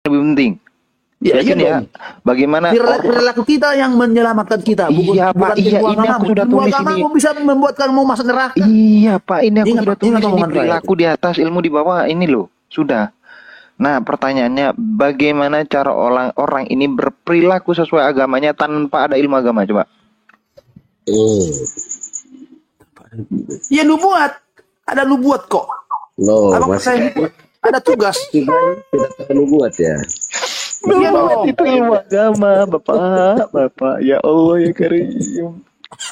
lebih penting. Ya, Ya kan ya, bagaimana perilaku kita yang menyelamatkan kita, iya Pak, bukan iya ilmu ini aku agamamu. sudah Ilmu tulis ini. agamamu bisa membuat kamu masuk neraka. Iya Pak, ini aku Ingat, sudah tulis ingat ini, omongan saya. perilaku di atas, ilmu di bawah, ini loh, sudah. Nah, pertanyaannya bagaimana cara orang ini berperilaku sesuai agamanya tanpa ada ilmu agama, coba. Ya nubuat, ada nubuat kok. Loh, Abang saya ada tugas. tidak terlalu buat ya. Iya dong. Itu ilmu agama, Bapak. Ya Allah ya Karim.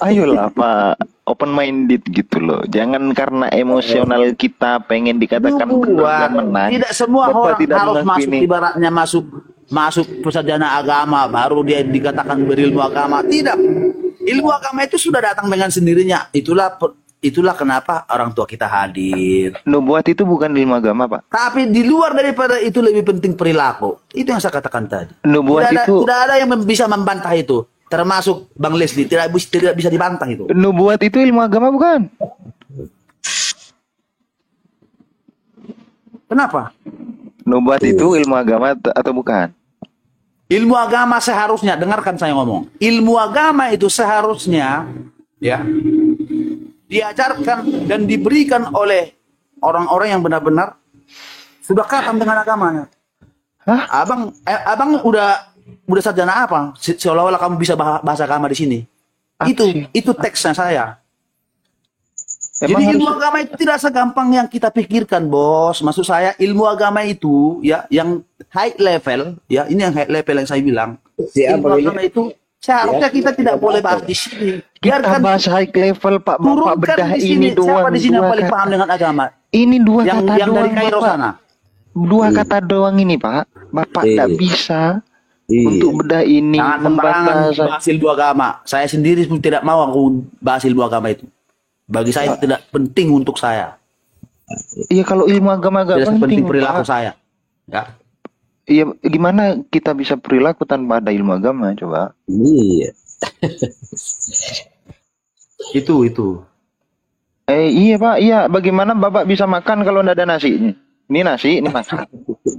Ayolah Pak, open minded gitu loh. Jangan karena emosional kita pengen dikatakan benar dan menang. Tidak semua Bapak orang tidak harus mengakui masuk, ini. ibaratnya masuk persarjana agama baru dia dikatakan berilmu agama. Tidak. Ilmu agama itu sudah datang dengan sendirinya. Itulah kenapa orang tua kita hadir. Nubuat itu bukan ilmu agama, Pak. Tapi di luar daripada itu lebih penting perilaku. Itu yang saya katakan tadi. Nubuat itu Tidak ada yang bisa membantah itu. Termasuk Bang Leslie tidak bisa dibantah itu. Nubuat itu ilmu agama bukan? Kenapa? Nubuat itu ilmu agama atau bukan? Ilmu agama seharusnya, dengarkan saya ngomong. Ilmu agama itu seharusnya ya diajarkan dan diberikan oleh orang-orang yang benar-benar sudah khatam dengan agamanya. Hah? Abang udah sarjana apa? Seolah-olah kamu bisa bahasa agama di sini. Itu teksnya saya. Jadi ilmu agama itu tidak segampang yang kita pikirkan, Bos. Maksud saya ilmu agama itu ya yang high level, ya ini yang high level yang saya bilang. Ilmu agama itu seharusnya kita tidak boleh bahas di sini. Kita bahas high level, Pak. Bapak bedah ini doang. Siapa di sini yang paling paham dengan agama? Ini dua kata yang doang, dari Kairo Bapak. sana. Dua kata doang ini, Pak. Bapak tidak bisa untuk bedah ini. Jangan sembarangan bahas ilmu agama. Saya sendiri pun tidak mau aku bahas ilmu agama itu. Bagi saya tidak penting untuk saya. Iya, kalau ilmu agama agak Tidak penting, sepenting perilaku Pak. saya. Ya. Iya, gimana kita bisa perilaku tanpa ada ilmu agama, coba? Iya. Itu. Iya Pak, iya. Bagaimana Bapak bisa makan kalau tidak ada nasi? Ini nasi, ini makan.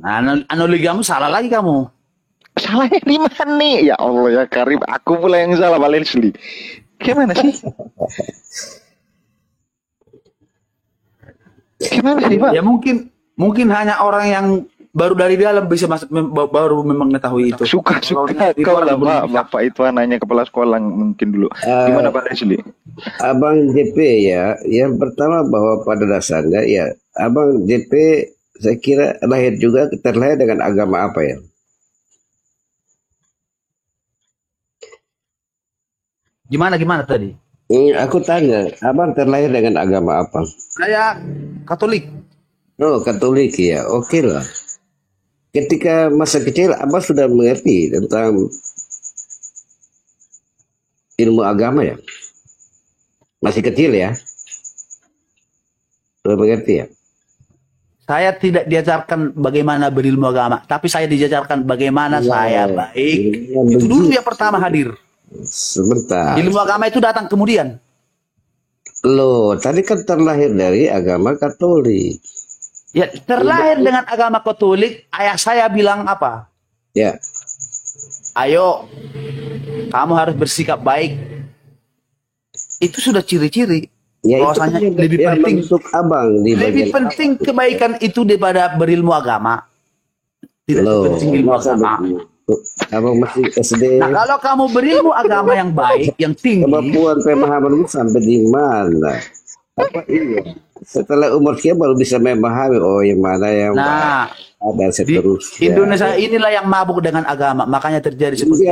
Nah, analogi kamu salah lagi kamu. Salahnya di mana nih? Ya Allah ya Karim, aku pula yang salah, Pak Leslie. Gimana sih? Gimana sih Pak? Ya mungkin hanya orang yang baru dari dalam bisa masuk baru memang mengetahui itu. Suka kau lah Pak. Bapak itu anaknya kepala sekolah mungkin dulu. Gimana Pak Leslie? Abang JP ya, yang pertama bahwa pada dasarnya ya, Abang JP saya kira terlahir dengan agama apa ya? Gimana tadi? Aku tanya, Abang terlahir dengan agama apa? Saya Katolik. Oh, Katolik ya, oke lah. Ketika masa kecil, Abang sudah mengerti tentang ilmu agama ya? Masih kecil ya? Sudah mengerti ya? Saya tidak diajarkan bagaimana berilmu agama, tapi saya diajarkan bagaimana saya baik. Itu dulu yang pertama hadir. Sebentar. Ilmu agama itu datang kemudian. Loh, tadi kan terlahir dari agama Katolik. Ya, terlahir dengan agama Katolik, ayah saya bilang apa? Ya. Ayo, kamu harus bersikap baik. Itu sudah ciri-ciri. Ya, bahwasanya itu lebih penting untuk Abang di lebih penting kebaikan itu daripada berilmu agama. Tidak penting ilmu agama. Abang masih SD. Nah, kalau kamu berilmu agama yang baik, yang tinggi, Kemampuan pemahamanmu sampai di mana? Apa iya? Setelah umur sekian baru bisa memahami yang mana yang nah, ada seterusnya. Indonesia inilah yang mabuk dengan agama, makanya terjadi seperti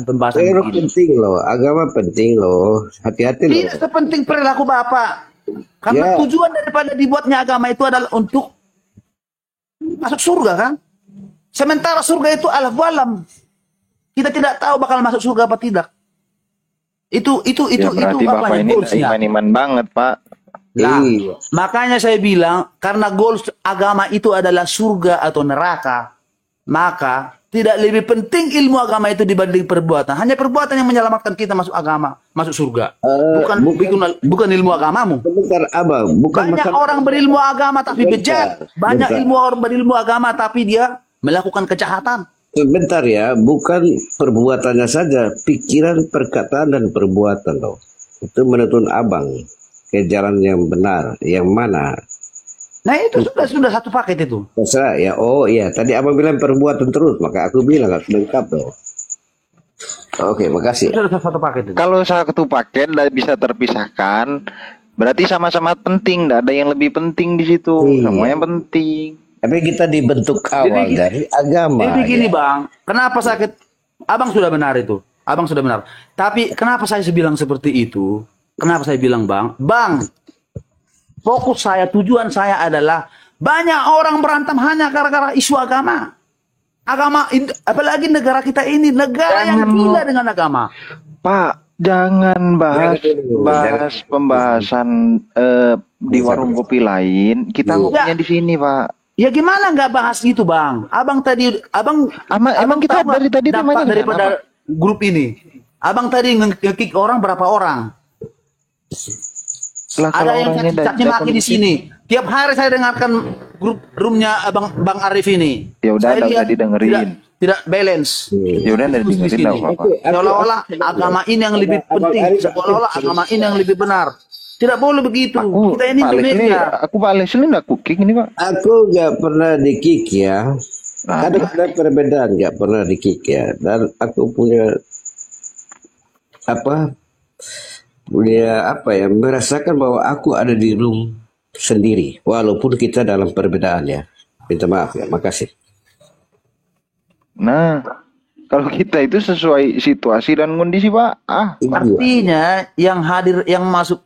pembahasan Itu begini. penting loh, agama penting loh. Hati-hati loh. Tidak sepenting perilaku Bapak. Karena tujuan daripada dibuatnya agama itu adalah untuk masuk surga kan? Sementara surga itu alam walam. Kita tidak tahu bakal masuk surga apa tidak. Itu berarti apa Bapak ini iman banget, Pak. Nah, makanya saya bilang karena goals agama itu adalah surga atau neraka, maka tidak lebih penting ilmu agama itu dibanding perbuatan. Hanya perbuatan yang menyelamatkan kita masuk agama, masuk surga. Bukan ilmu agamamu. Bentar, Abang, bukan banyak orang berilmu agama tapi bejat. Banyak orang berilmu agama tapi dia melakukan kejahatan. Sebentar ya, bukan perbuatannya saja, pikiran, perkataan, dan perbuatan loh. Itu menuntun abang ke jalan yang benar, yang mana? Nah itu sudah satu paket itu. Terserah ya, oh iya, tadi abang bilang perbuatan terus, maka aku bilang harus lengkap loh. Oke, makasih. Itu sudah satu paket itu. Kalau satu paket tidak bisa terpisahkan, berarti sama-sama penting. Tidak ada yang lebih penting di situ. Iya. Semuanya penting. Tapi kita dibentuk awal dari agama. Jadi begini ya. Bang, kenapa sakit? Abang sudah benar itu. Abang sudah benar. Tapi kenapa saya bilang seperti itu? Kenapa saya bilang Bang, fokus saya, tujuan saya adalah banyak orang berantem hanya gara-gara isu agama. Apalagi negara kita ini, negara yang gila dengan agama. Pak, jangan bahas pembahasan di warung kopi lain. Kita ngopinya di sini, Pak. Ya gimana nggak bahas gitu Bang? Abang Emang kita tahu dari tadi dampak namanya daripada grup ini. Abang tadi nge-kick orang berapa orang? Lah, kalau Ada yang orangnya caci maki di sini. Tiap hari saya dengarkan grup roomnya Bang Arif ini. Ya udah, Saya lihat didengerin. Tidak balance. Ya udah, dengerin Di sini. enggak apa-apa. Seolah-olah agama ini yang lebih penting. Seolah-olah agama ini yang lebih benar. Tidak boleh begitu. Kita ini Indonesia. Pak Leslie enggak cooking ini, Pak. Aku nggak pernah di-kick ya. Ada perbedaan, nggak pernah di-kick ya. Dan aku punya merasakan bahwa aku ada di room sendiri, walaupun kita dalam perbedaan ya. Minta maaf ya, makasih. Nah, kalau kita itu sesuai situasi dan kondisi, Pak. Artinya yang hadir, yang masuk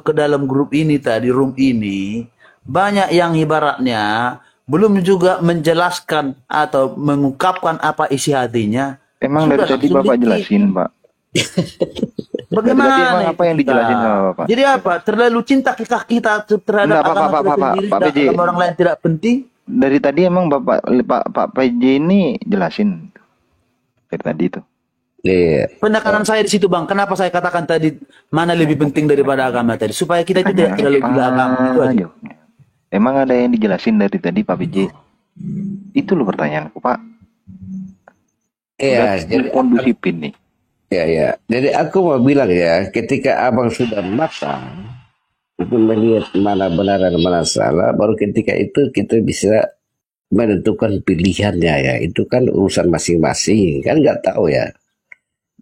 ke dalam grup ini tadi, room ini, banyak yang ibaratnya belum juga menjelaskan atau mengungkapkan apa isi hatinya. Emang dari tadi Bapak jelasin, Pak. Bagaimana? Tadi emang apa yang dijelasin sama Bapak? Jadi apa? Terlalu cinta kita terhadap Enggak, agama kita sendiri, Pak PJ. agama orang lain tidak penting. Dari tadi emang Pak PJ ini jelasin dari tadi itu. Iya. Penekanan saya di situ Bang. Kenapa saya katakan tadi mana lebih penting daripada agama tadi? Supaya kita itu tidak terlalu gila agama. Itu aja. Emang ada yang dijelasin dari tadi Pak PJ? Itu loh pertanyaanku, Pak. Iya, jadi kondusifin nih. Ya. Jadi aku mau bilang ya, ketika abang sudah matang, itu melihat mana benar dan mana salah, baru ketika itu kita bisa menentukan pilihannya ya. Itu kan urusan masing-masing, kan nggak tahu ya.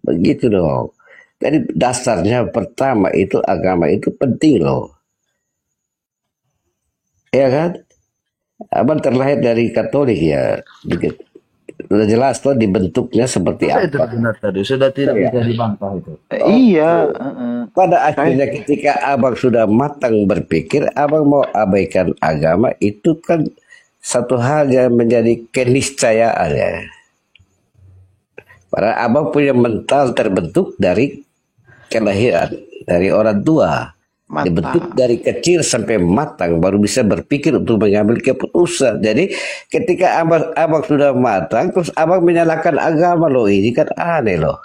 Begitu dong. Jadi dasarnya pertama itu agama itu penting loh. Ya kan? Abang terlahir dari Katolik ya. Sudah jelas tuh dibentuknya seperti apa. Itu benar tadi. Sudah tidak bisa dibantah itu. Iya. Pada akhirnya ketika abang sudah matang berpikir, abang mau abaikan agama, itu kan satu hal yang menjadi keniscayaan ya. Karena abang punya mental terbentuk dari kelahiran, dari orang tua. Dibentuk dari kecil sampai matang, baru bisa berpikir untuk mengambil keputusan. Jadi ketika abang sudah matang, terus abang menyalahkan agama loh, ini kan aneh loh.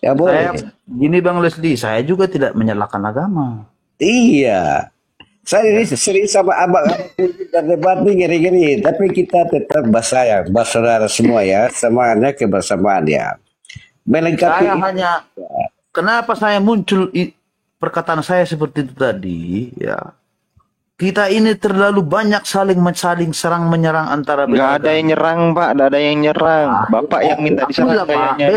Ya boleh. Gini Bang Leslie, saya juga tidak menyalahkan agama. Iya. Saya sering sama abang dan debat nih ngeri-ngeri, tapi kita tetap bersayang, bersaudara semua ya, semuanya kebersamaan ya. Melengkapi. Saya hanya, kenapa saya muncul perkataan saya seperti itu tadi, ya. Kita ini terlalu banyak saling serang menyerang antara. Nggak ada yang nyerang, Pak. Nggak ada yang nyerang. Bapak yang minta diserang kayaknya.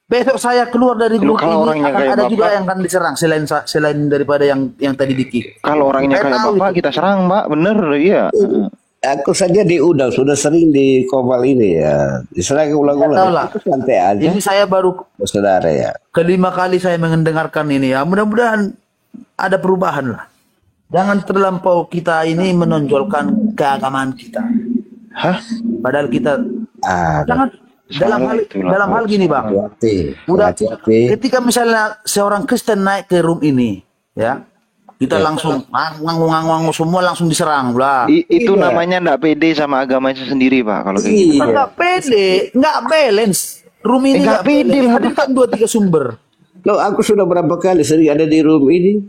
Besok saya keluar dari grup ini, akan ada Bapak juga yang akan diserang selain daripada yang tadi di-kick. Kalau orangnya kayak Bapak kita serang, Pak. Bener, iya. Aku saja diundang, sudah sering di Komal ini ya. Diserang ulang-ulang. Itu santai aja. Ini saya baru saudara ya. kelima kali saya mendengarkan ini ya. Mudah-mudahan ada perubahan lah. Jangan terlampau kita ini menonjolkan keagamaan kita. Hah? Padahal kita jangan dalam hal gini Bang. Hati-hati. Ketika misalnya seorang Kristen naik ke room ini, ya. Kita langsung ngangung semua langsung diserang lah. Itu namanya enggak pede sama agamanya sendiri, Pak. Kalau kayak gitu. Enggak pede, enggak balance. Room ini enggak pede. Hadirkan 2-3 sumber. Loh, aku sudah berapa kali sering ada di room ini.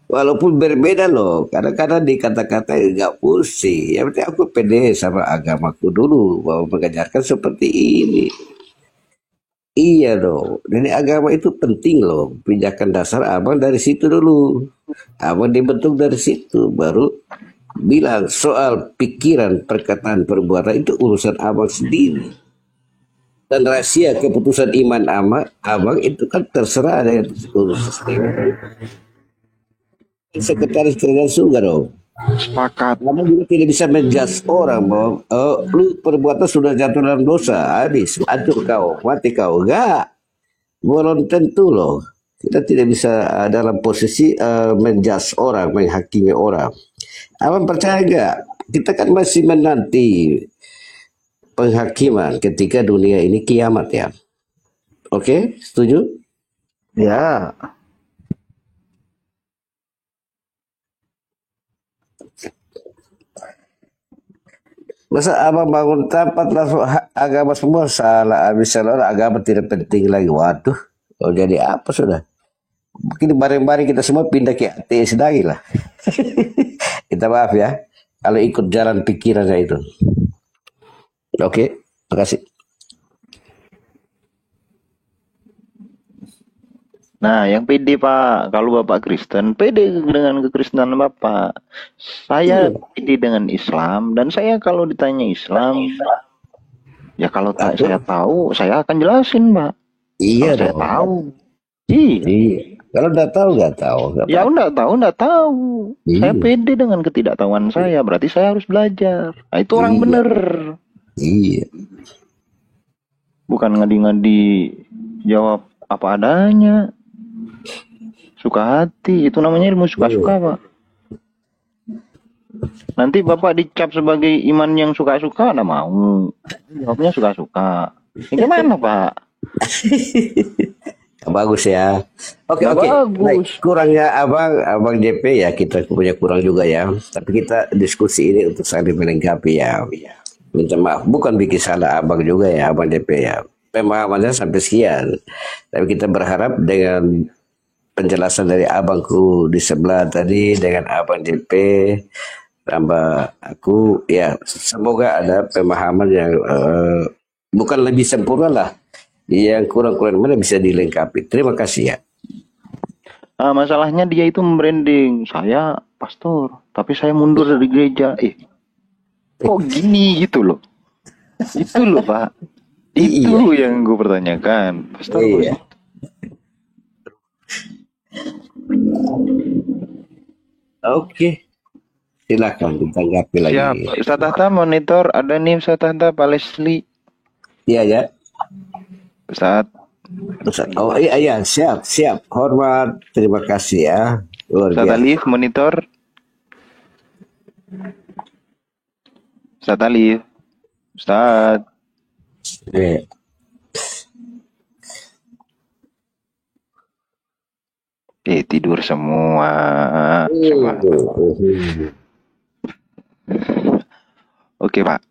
Walaupun berbeda loh, kadang-kadang di kata-kata nggak pusing. Yang penting aku pede sama agamaku dulu bahwa mengajarkan seperti ini. Iya dong. Jadi agama itu penting loh. Pijakan dasar abang dari situ dulu. Abang dibentuk dari situ, baru bilang soal pikiran, perkataan, perbuatan itu urusan abang sendiri. Dan rahasia keputusan iman abang itu kan terserah dengan urusan sekretaris kerajaan surga dong. Sepakat. Kamu juga tidak bisa menjudge orang bahwa lu perbuatan sudah jatuh dalam dosa, habis, atur kau, mati kau. Enggak, belum tentu loh. Kita tidak bisa dalam posisi menjudge orang, menghakimi orang. Abang percaya enggak? Kita kan masih menanti penghakiman ketika dunia ini kiamat ya. Oke, setuju? Ya, Masa abang bangun tempat langsung agama semua salah, habis salah agama tidak penting lagi. Waduh, oh jadi apa sudah? Mungkin bareng-bareng kita semua pindah ke ateis lagi lah. Kita maaf ya, kalau ikut jalan pikirannya itu. Oke, makasih. nah yang pede Pak, kalau Bapak Kristen, pede dengan kekristenan Bapak. Saya pede dengan Islam, dan saya kalau ditanya Islam, ya kalau saya tahu, saya akan jelasin Pak. Iya Kalau saya dong. tahu. Iya. Iya. Kalau udah tahu nggak tahu. Nggak Ya apa-apa. enggak tahu. Saya Iya. pede dengan ketidaktahuan saya, berarti saya harus belajar. Nah, itu orang Iya. bener. Iya. Bukan ngadi-ngadi jawab apa adanya. Suka hati, itu namanya ilmu suka-suka Pak. Nanti Bapak dicap sebagai iman yang suka-suka, nggak mau. Jawabnya suka-suka. Ini gimana Pak? Bagus ya. Oke, Nggak oke. Baik, bagus. kurangnya abang JP ya kita punya kurang juga ya. Tapi kita diskusi ini untuk saling melengkapi ya. Minta maaf, bukan bikin salah abang juga ya, abang JP ya. Pemahamannya sampai sekian. Tapi kita berharap dengan penjelasan dari abangku di sebelah tadi dengan abang JP tambah aku ya, semoga ada pemahaman yang bukan lebih sempurna lah, yang kurang-kurang mana bisa dilengkapi. Terima kasih ya. Masalahnya dia itu membranding, saya pastor, tapi saya mundur dari gereja. Kok gini gitu loh. Itu loh Pak. Itu yang gue pertanyakan. Pastor Iya. Oke, silakan ditanggapi lagi. Siap. Ustaz Tahta monitor, ada nih Ustaz Tahta Pak Leslie. Iya ya. Ustaz. Oh iya, siap. Hormat, terima kasih ya. Luar Ustaz biasa. Alif monitor. Ustaz Alif. Ustaz. Iya. Tidur semua. Coba. Oke Pak.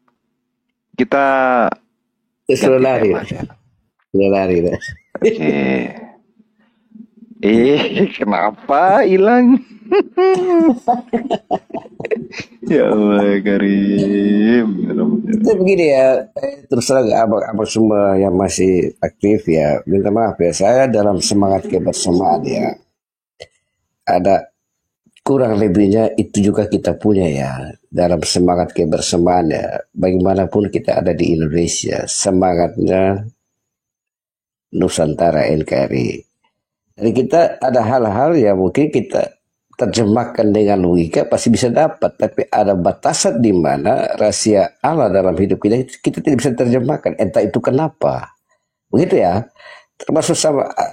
Kita Sudah lari. Sudah lari. Oke. Kenapa hilang? Ya Allah Karim. Itu begini ya, terus terang abang semua yang masih aktif ya, minta maaf ya, saya dalam semangat kebersamaan ya, ada kurang lebihnya itu juga kita punya ya, dalam semangat kebersamaan ya, bagaimanapun kita ada di Indonesia, semangatnya Nusantara NKRI. Jadi kita ada hal-hal yang mungkin kita terjemahkan dengan logika pasti bisa dapat, tapi ada batasan di mana rahasia Allah dalam hidup kita tidak bisa terjemahkan, entah itu kenapa. Begitu ya. Termasuk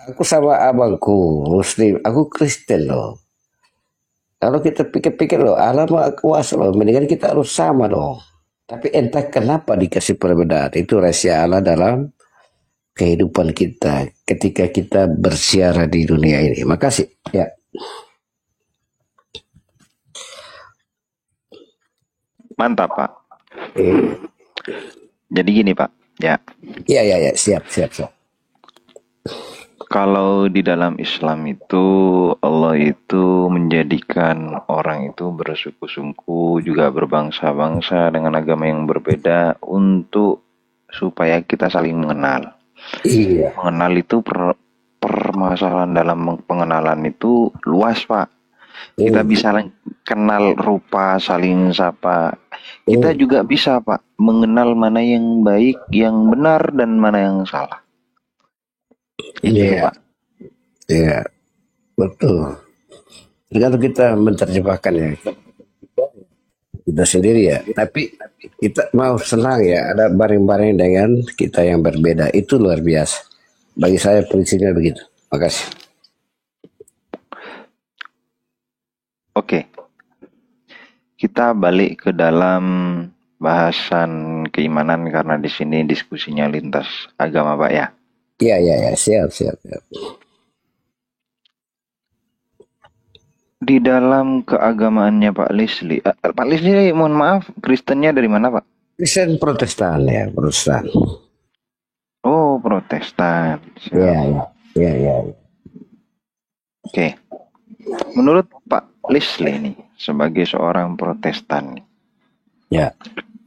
aku sama abangku Muslim, aku Kristen loh. Kalau kita pikir-pikir loh, Allah mah kuasa loh, mendingan kita harus sama dong. Tapi entah kenapa dikasih perbedaan, itu rahasia Allah dalam kehidupan kita ketika kita bersiara di dunia ini. Makasih ya. Mantap Pak. Jadi gini Pak, ya. Iya, siap. Kalau di dalam Islam itu Allah itu menjadikan orang itu bersuku-suku juga berbangsa-bangsa dengan agama yang berbeda untuk supaya kita saling mengenal. Iya. Mengenal itu permasalahan dalam pengenalan itu luas, Pak. Kita bisa kenal rupa, saling sapa. Kita juga bisa, Pak, mengenal mana yang baik, yang benar dan mana yang salah. Itu, Pak. Iya, betul. Tergantung kita menerjemahkan ya kita sendiri ya. Tapi kita mau senang ya ada bareng-bareng dengan kita yang berbeda, itu luar biasa. Bagi saya prinsipnya begitu. Makasih. Oke. Kita balik ke dalam bahasan keimanan karena di sini diskusinya lintas agama, Pak ya. Iya, siap. Di dalam keagamaannya Pak Lisli mohon maaf, Kristennya dari mana, Pak? Kristen Protestan ya, Protestan. Oh, Protestan. Iya. Oke. Menurut Pak Lisli nih, sebagai seorang Protestan, Ya.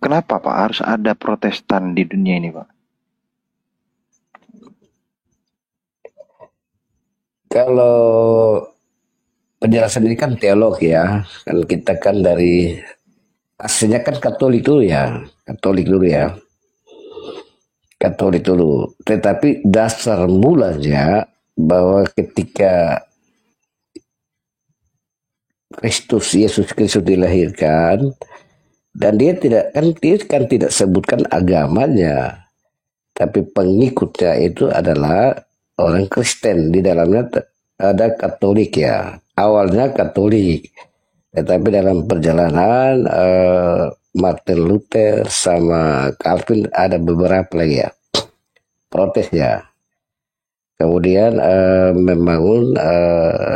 kenapa Pak harus ada Protestan di dunia ini, Pak? Kalau penjelasan ini kan teolog ya, kan kita kan dari aslinya kan Katolik dulu ya, Katolik dulu. Tetapi dasar mulanya bahwa ketika Yesus Kristus dilahirkan dan dia kan tidak sebutkan agamanya, tapi pengikutnya itu adalah orang Kristen. Di dalamnya ada Katolik ya, awalnya Katolik, tetapi dalam perjalanan Martin Luther sama Calvin ada beberapa lagi ya protes ya. Kemudian membangun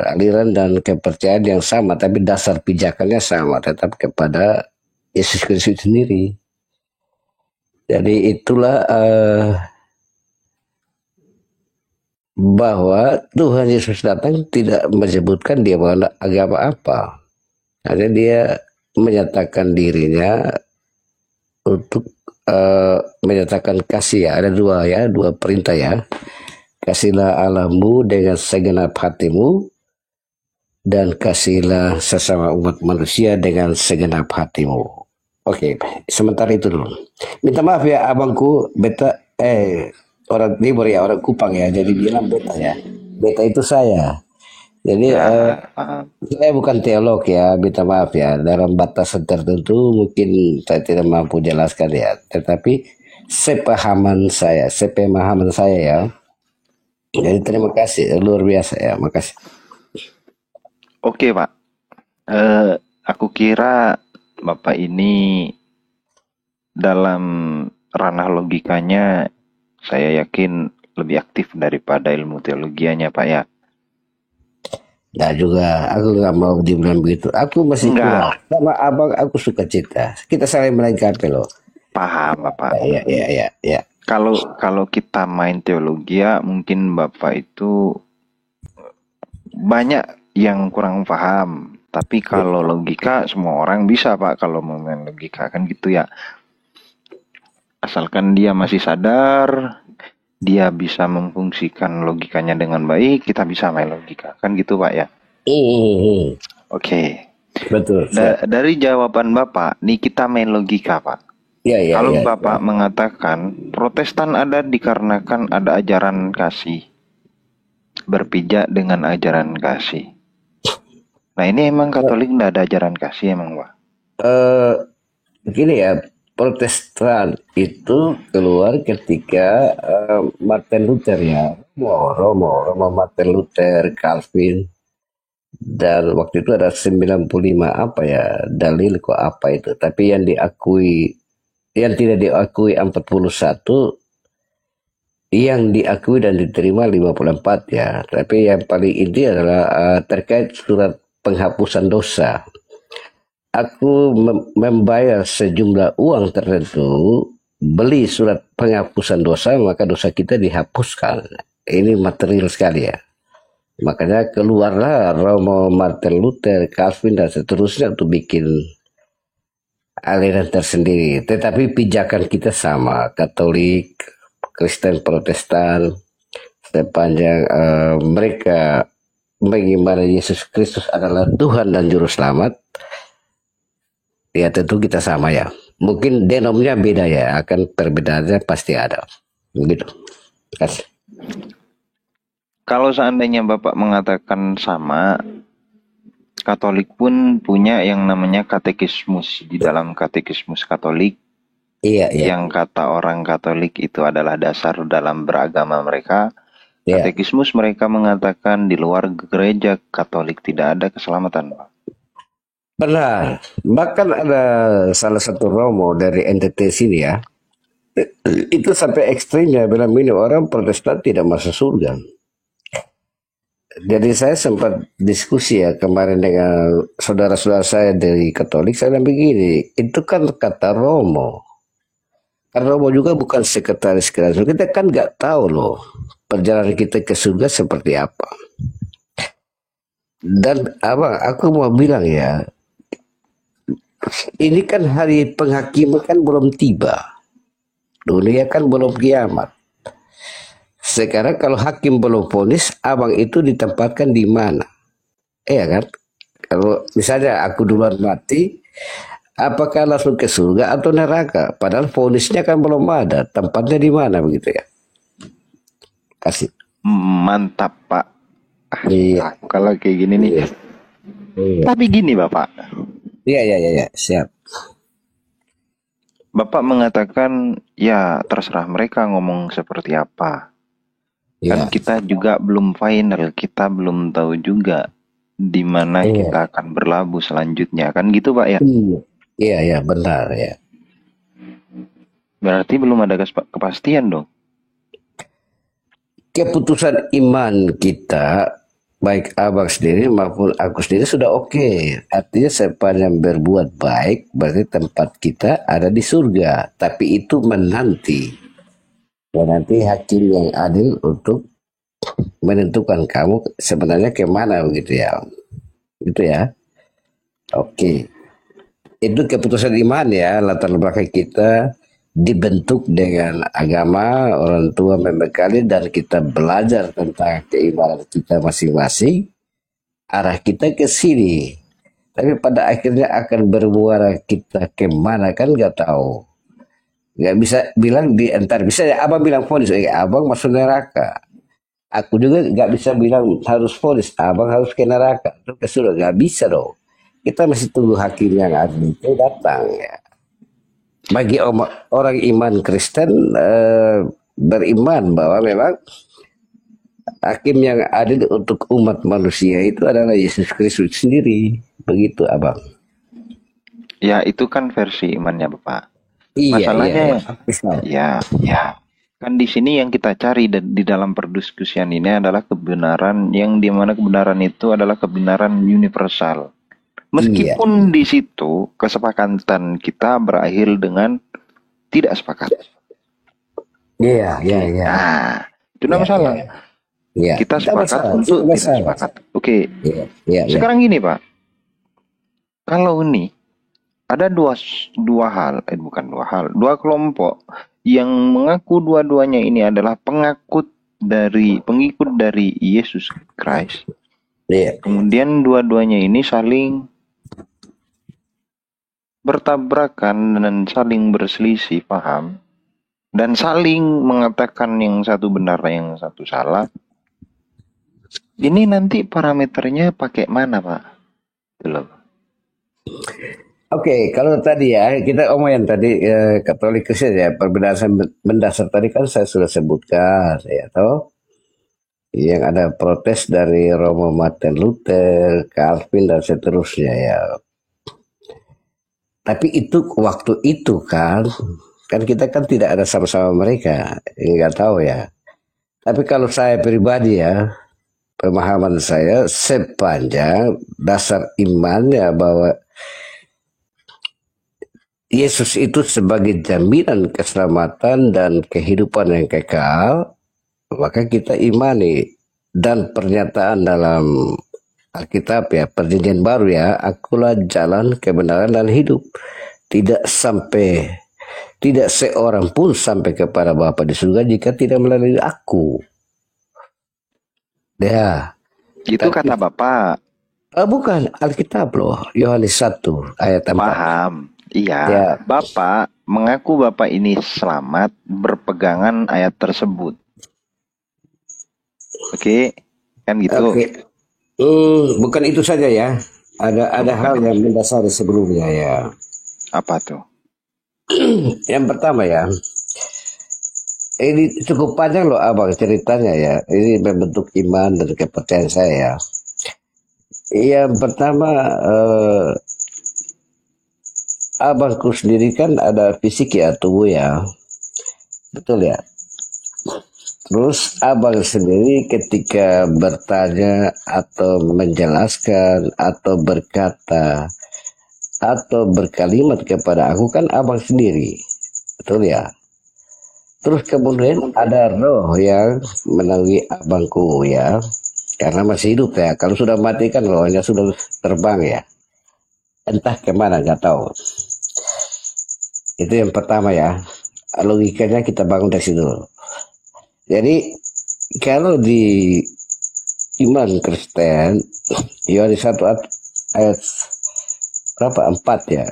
aliran dan kepercayaan yang sama, tapi dasar pijakannya sama, tetap kepada Yesus Kristus sendiri. Jadi itulah bahwa Tuhan Yesus datang tidak menyebutkan dia bahwa agama apa. Hanya dia menyatakan dirinya untuk menyatakan kasih ya. Ada dua perintah ya. Kasihlah Allahmu dengan segenap hatimu dan kasihlah sesama umat manusia dengan segenap hatimu. Oke, sementara itu dulu. Minta maaf ya abangku, beta orang Timur ya, orang Kupang ya, jadi bilang beta ya. Beta itu saya. Jadi saya bukan teolog ya, minta maaf ya. Dalam batasan tertentu mungkin saya tidak mampu jelaskan ya. Tetapi sepemahaman saya ya. Jadi terima kasih, luar biasa ya, makasih. Oke, Pak. Aku kira Bapak ini dalam ranah logikanya saya yakin lebih aktif daripada ilmu teologianya, Pak ya. Nah juga, aku nggak mau dibilang begitu. Aku masih kurang. Sama abang, aku suka cerita. Kita saling melengkapi loh. Paham, Bapak. Ya. Kalau kita main teologi ya, mungkin Bapak itu banyak yang kurang paham. Tapi kalau logika semua orang bisa, Pak. Kalau mau main logika kan gitu ya. Asalkan dia masih sadar, dia bisa memfungsikan logikanya dengan baik, kita bisa main logika. Kan gitu, Pak ya? Oke. Betul. Dari jawaban Bapak, nih kita main logika, Pak. Kalau Bapak mengatakan Protestan ada dikarenakan ada ajaran kasih, berpijak dengan ajaran kasih. Nah ini emang Katolik tidak ada ajaran kasih emang, Pak? Gini ya, Protestan itu keluar ketika Martin Luther ya, Romo Martin Luther, Calvin, dan waktu itu ada 95 apa ya, dalil kok apa itu, tapi yang tidak diakui 41, yang diakui dan diterima 54 ya. Tapi yang paling inti adalah terkait surat penghapusan dosa. Aku membayar sejumlah uang tertentu, beli surat penghapusan dosa, maka dosa kita dihapuskan. ini material sekali ya. Makanya keluarlah Romo, Martin Luther, Calvin dan seterusnya untuk bikin aliran tersendiri. Tetapi pijakan kita sama, Katolik, Kristen, Protestan, sepanjang mereka mengimani Yesus Kristus adalah Tuhan dan Juru Selamat, ya tentu kita sama ya. Mungkin denomnya beda ya, akan perbedaannya pasti ada. Begitu. Terima kasih. Kalau seandainya Bapak mengatakan sama, Katolik pun punya yang namanya katekismus. Di dalam katekismus Katolik, Iya, iya. yang kata orang Katolik itu adalah dasar dalam beragama mereka. Iya. Katekismus mereka mengatakan di luar gereja Katolik tidak ada keselamatan, Pak. Benar. Bahkan ada salah satu romo dari NTT sini ya, itu sampai ekstrimnya bilang ini orang Protestan tidak masuk surga. Jadi saya sempat diskusi ya kemarin dengan saudara-saudara saya dari Katolik, saya bilang begini, itu kan kata Romo. Karena Romo juga bukan sekretaris kerajaan. Kita kan nggak tahu loh perjalanan kita ke surga seperti apa. Dan abang, aku mau bilang ya, ini kan hari penghakiman kan belum tiba. Dunia kan belum kiamat. Sekarang kalau hakim belum vonis, abang itu ditempatkan di mana? Iya kan? Kalau misalnya aku duluan mati, apakah langsung ke surga atau neraka? Padahal vonisnya kan belum ada. Tempatnya di mana begitu ya? Kasih. Mantap, Pak. Iya. Kalau kayak gini nih. Iya. Tapi gini, Bapak. Iya. Siap. Bapak mengatakan, ya terserah mereka ngomong seperti apa. Kan Iya. kita juga belum final, kita belum tahu juga di mana Iya. kita akan berlabuh selanjutnya. Kan gitu, Pak ya? Iya, benar ya. Berarti belum ada kepastian dong. Keputusan iman kita, baik abang sendiri maupun aku sendiri sudah oke. Artinya sepanjang berbuat baik, berarti tempat kita ada di surga. Tapi itu menanti. Dan nanti hakim yang adil untuk menentukan kamu sebenarnya kemana begitu ya. Gitu ya. Oke. Itu keputusan iman ya, latar belakang kita dibentuk dengan agama, orang tua membekali dan kita belajar tentang keimanan kita masing-masing, arah kita ke sini. Tapi pada akhirnya akan bermuara kita kemana kan nggak tahu. Nggak bisa bilang di entar bisa ya abang bilang vonis, abang masuk neraka. Aku juga nggak bisa bilang harus vonis, abang harus ke neraka. Itu ke surga nggak bisa dong. Kita masih tunggu hakim yang adil itu datang ya. Bagi orang iman Kristen beriman bahwa memang hakim yang adil untuk umat manusia itu adalah Yesus Kristus sendiri. Begitu abang. Ya itu kan versi imannya Bapak. Iya, Masalahnya iya. ya. Kan di sini yang kita cari di dalam perdiskusian ini adalah kebenaran yang dimana kebenaran itu adalah kebenaran universal. Meskipun di situ kesepakatan kita berakhir dengan tidak sepakat. Iya. Nah, itu tidak masalah. Iya. Kita sepakat untuk tidak sepakat. Oke. Iya. Sekarang gini Pak, kalau ini ada dua kelompok yang mengaku dua-duanya ini adalah pengikut dari Yesus Christ. Iya. Kemudian dua-duanya ini saling bertabrakan dan saling berselisih paham dan saling mengatakan yang satu benar yang satu salah. Ini nanti parameternya pakai mana Pak? Belum. Oke, kalau tadi ya kita omongin tadi Katolik Kristen ya, perbedaan mendasar tadi kan saya sudah sebutkan ya toh. Yang ada protes dari Romo, Martin Luther, Calvin dan seterusnya ya. Tapi itu waktu itu kan kita kan tidak ada sama-sama mereka, nggak tahu ya. Tapi kalau saya pribadi ya, pemahaman saya sepanjang dasar imannya bahwa Yesus itu sebagai jaminan keselamatan dan kehidupan yang kekal, maka kita imani. Dan pernyataan dalam Alkitab ya, perjanjian baru ya, akulah jalan, kebenaran dan hidup. Tidak seorang pun sampai kepada Bapa di surga jika tidak melalui aku. Ya. Itu kata Bapak. Bukan, Alkitab loh, Yohanes 1 ayat 4. Paham. Iya, Ya. Bapak mengaku Bapak ini selamat berpegangan ayat tersebut. Oke, kan gitu. Oke. Bukan itu saja ya. Ada hal yang mendasari sebelumnya ya. Apa tuh? Yang pertama ya, ini cukup panjang loh abang ceritanya ya. Ini membentuk iman dan kepercayaan saya ya. Yang pertama, abangku sendiri kan ada fisik ya, tubuh ya. Betul ya. Terus abang sendiri ketika bertanya atau menjelaskan atau berkata atau berkalimat kepada aku kan abang sendiri. Betul ya. Terus kemudian ada roh yang menaungi abangku ya. Karena masih hidup ya. Kalau sudah mati kan rohnya sudah terbang ya. Entah kemana nggak tahu. Itu yang pertama ya. Logikanya kita bangun dari situ. Jadi kalau di iman Kristen, Yohanes 1 ayat berapa? 4 ya.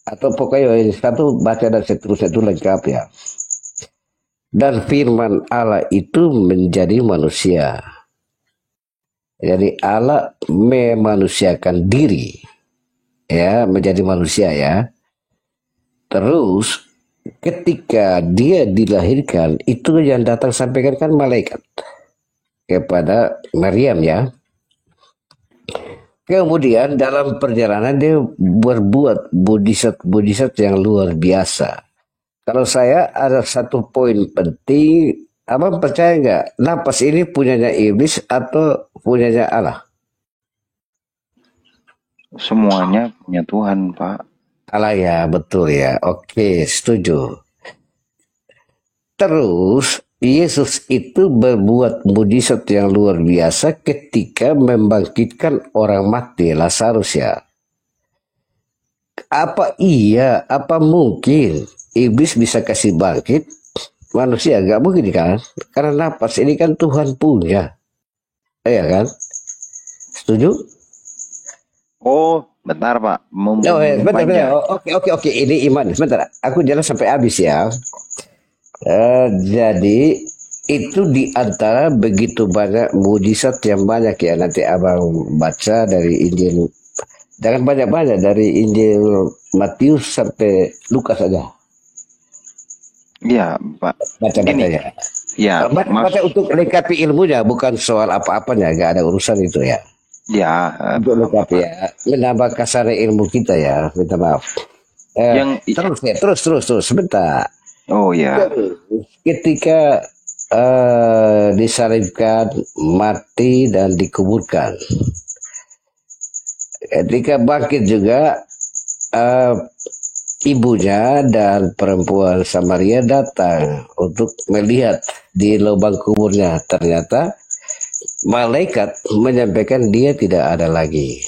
Atau pokoknya Yohanes 1 baca dan seterusnya itu lengkap ya. Dan firman Allah itu menjadi manusia. Jadi Allah memanusiakan diri ya, menjadi manusia ya. Terus ketika dia dilahirkan, itu yang datang sampaikan kan malaikat kepada Maryam ya. Kemudian dalam perjalanan dia berbuat mujizat yang luar biasa. Kalau saya ada satu poin penting, abang percaya nggak? Napas ini punyanya iblis atau punyanya Allah? Semuanya punya Tuhan, Pak. Allah ya, betul ya. Oke, setuju. Terus Yesus itu berbuat mujizat yang luar biasa ketika membangkitkan orang mati, Lazarus ya. Apa mungkin iblis bisa kasih bangkit manusia? Gak mungkin kan? Karena napas ini kan Tuhan punya. Iya kan? Setuju? Oh, bentar Pak. Bentar. Oke. Ini iman. Sebentar. Aku jalan sampai habis ya. Jadi itu diantara begitu banyak mujizat yang banyak ya. Nanti abang baca dari Injil. Jangan banyak-banyak dari Injil Matius sampai Lukas saja. Iya, Pak. Baca-bacanya. Ya, baca untuk lengkapi ilmunya, bukan soal apa-apanya. Gak ada urusan itu ya. Ya, untuk lengkapi ya, menambah kasar ilmu kita ya, minta maaf. Terus sebentar. Oh ya. Ketika disalibkan, mati dan dikuburkan. Ketika bangkit juga, ibunya dan perempuan Samaria datang untuk melihat di lubang kuburnya. Ternyata malaikat menyampaikan dia tidak ada lagi.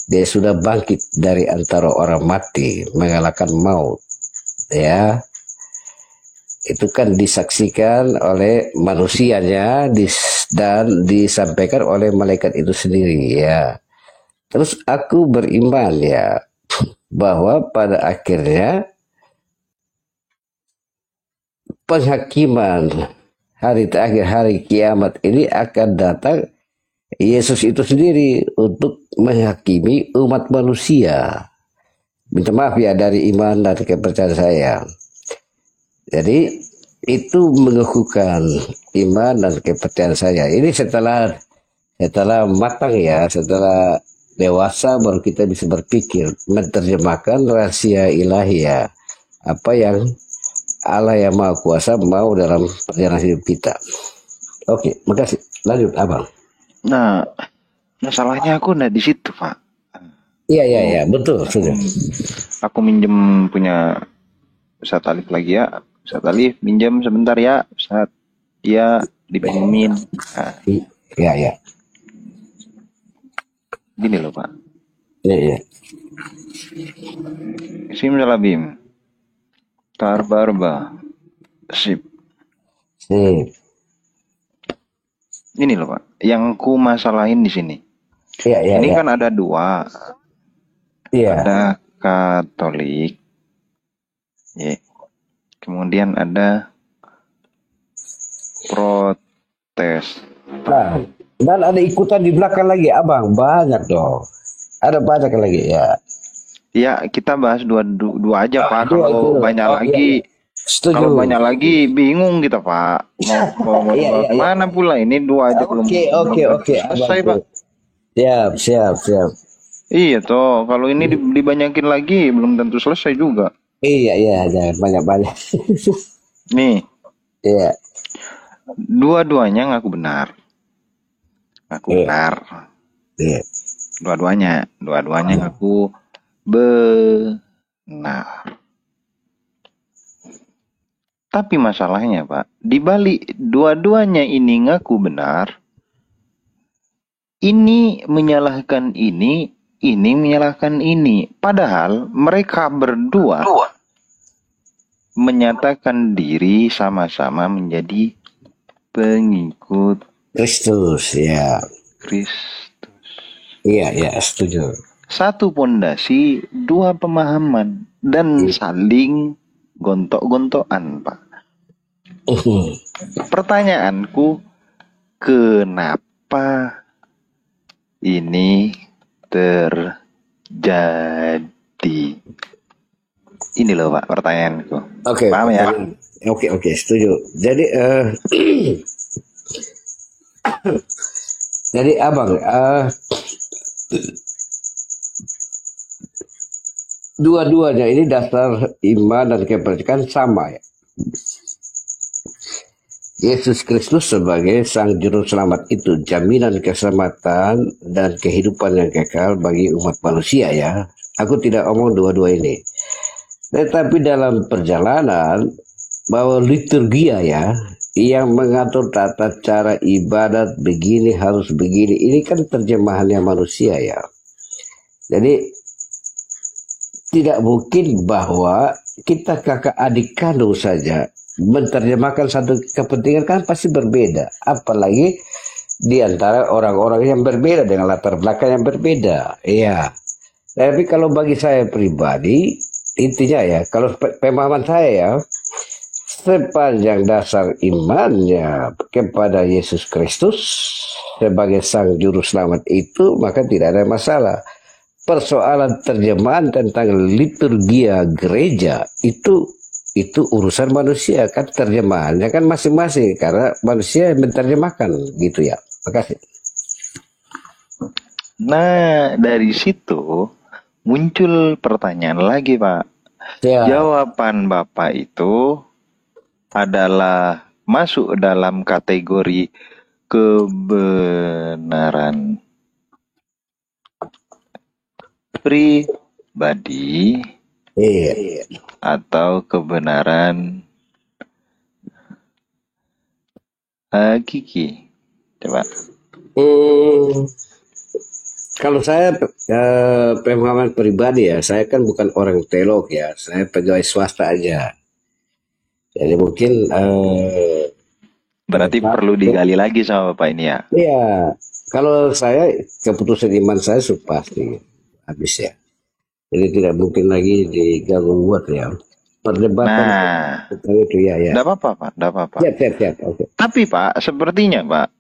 Dia sudah bangkit dari antara orang mati, mengalahkan maut. Ya, itu kan disaksikan oleh manusianya dan disampaikan oleh malaikat itu sendiri ya. Terus aku beriman ya bahwa pada akhirnya penghakiman hari terakhir, hari kiamat ini akan datang Yesus itu sendiri untuk menghakimi umat manusia. Minta maaf ya dari iman dan kepercayaan saya. Jadi itu mengukuhkan iman dan kepercayaan saya. Ini setelah matang ya, setelah dewasa baru kita bisa berpikir, menerjemahkan rahasia ilahi ya. Apa yang Allah yang Maha Kuasa mau dalam perjalanan hidup kita. Oke, makasih. Lanjut, Abang. Nah, masalahnya aku nggak di situ, Pak. Iya, betul. Sudah. Aku minjem punya satelit lagi ya. Ustaz Alif minjem sebentar ya, Ustaz. Dia dipinjemin. Nah, Ya, ya. gini loh Pak. Ya, ya. Simsalabim. Tarbarba. Sip. Sip. Ini loh Pak, yang ku masalahin di sini. Ya, ya, Ini ya. kan ada dua. Iya. Ada Katolik. Ya. Kemudian ada Protes. Nah, dan ada ikutan di belakang lagi, Abang. Banyak dong. Ada banyak lagi, ya. Ya, kita bahas dua aja Pak. Dua Kalau itu. banyak Oh, lagi, iya. Setuju. kalau banyak lagi bingung kita Pak. Mau Iya, iya, iya. mana pula ini dua aja belum Oke. selesai Abang. Pak. Siap. Iya toh, kalau ini dibanyakin lagi belum tentu selesai juga. Iya, jangan banyak-banyak. Nih, Iya. dua-duanya ngaku benar. Ngaku Iya. benar. Iya. Dua-duanya ngaku benar. Tapi masalahnya Pak, di balik dua-duanya ini ngaku benar, ini menyalahkan ini menyalahkan ini. Padahal mereka berdua menyatakan diri sama-sama menjadi pengikut Kristus, ya. Kristus. Iya, setuju. Satu pondasi, dua pemahaman, dan saling gontok-gontokan, Pak. Pertanyaanku, kenapa ini terjadi? Ini loh Pak pertanyaanku. Oke. Paham ya? Oke, setuju. Jadi jadi Abang, dua-duanya ini dasar iman dan kepercayaan sama ya. Yesus Kristus sebagai Sang Juru Selamat itu jaminan keselamatan dan kehidupan yang kekal bagi umat manusia ya. Aku tidak omong dua-dua ini. Tetapi dalam perjalanan bahwa liturgia ya yang mengatur tata cara ibadat begini harus begini, ini kan terjemahannya manusia ya. Jadi tidak mungkin bahwa kita kakak adik kandung saja menerjemahkan satu kepentingan, kan pasti berbeda. Apalagi di antara orang-orang yang berbeda dengan latar belakang yang berbeda. Iya. Tapi kalau bagi saya pribadi, intinya ya, kalau pemahaman saya ya, sepanjang dasar imannya kepada Yesus Kristus sebagai Sang Juru Selamat itu, maka tidak ada masalah. Persoalan terjemahan tentang liturgia gereja itu urusan manusia, kan terjemahannya kan masing-masing karena manusia yang menerjemahkan gitu ya. Makasih. Nah, dari situ muncul pertanyaan lagi, Pak. Ya. Jawaban Bapak itu adalah masuk dalam kategori kebenaran pribadi atau kebenaran hakiki. Coba. Kalau saya pemahaman pribadi ya, saya kan bukan orang teolog ya, saya pegawai swasta aja. Jadi mungkin berarti perlu digali lagi sama Bapak ini ya. Iya, kalau saya keputusan iman saya sudah pasti habis ya. Jadi tidak mungkin lagi diganggu buat ya. Perdebatan itu ya. Tidak apa-apa Pak, tidak apa-apa. Siap. Okay. Tapi Pak, sepertinya Pak,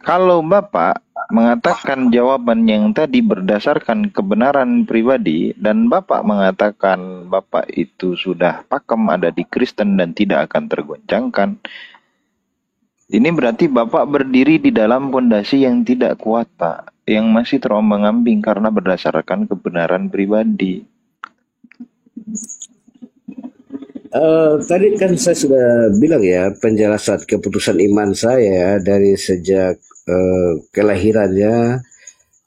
kalau Bapak mengatakan jawaban yang tadi berdasarkan kebenaran pribadi dan Bapak mengatakan Bapak itu sudah pakem ada di Kristen dan tidak akan tergoncangkan, ini berarti Bapak berdiri di dalam pondasi yang tidak kuat Pak, yang masih terombang-ambing karena berdasarkan kebenaran pribadi. Tadi kan saya sudah bilang ya, penjelasan keputusan iman saya dari sejak kelahirannya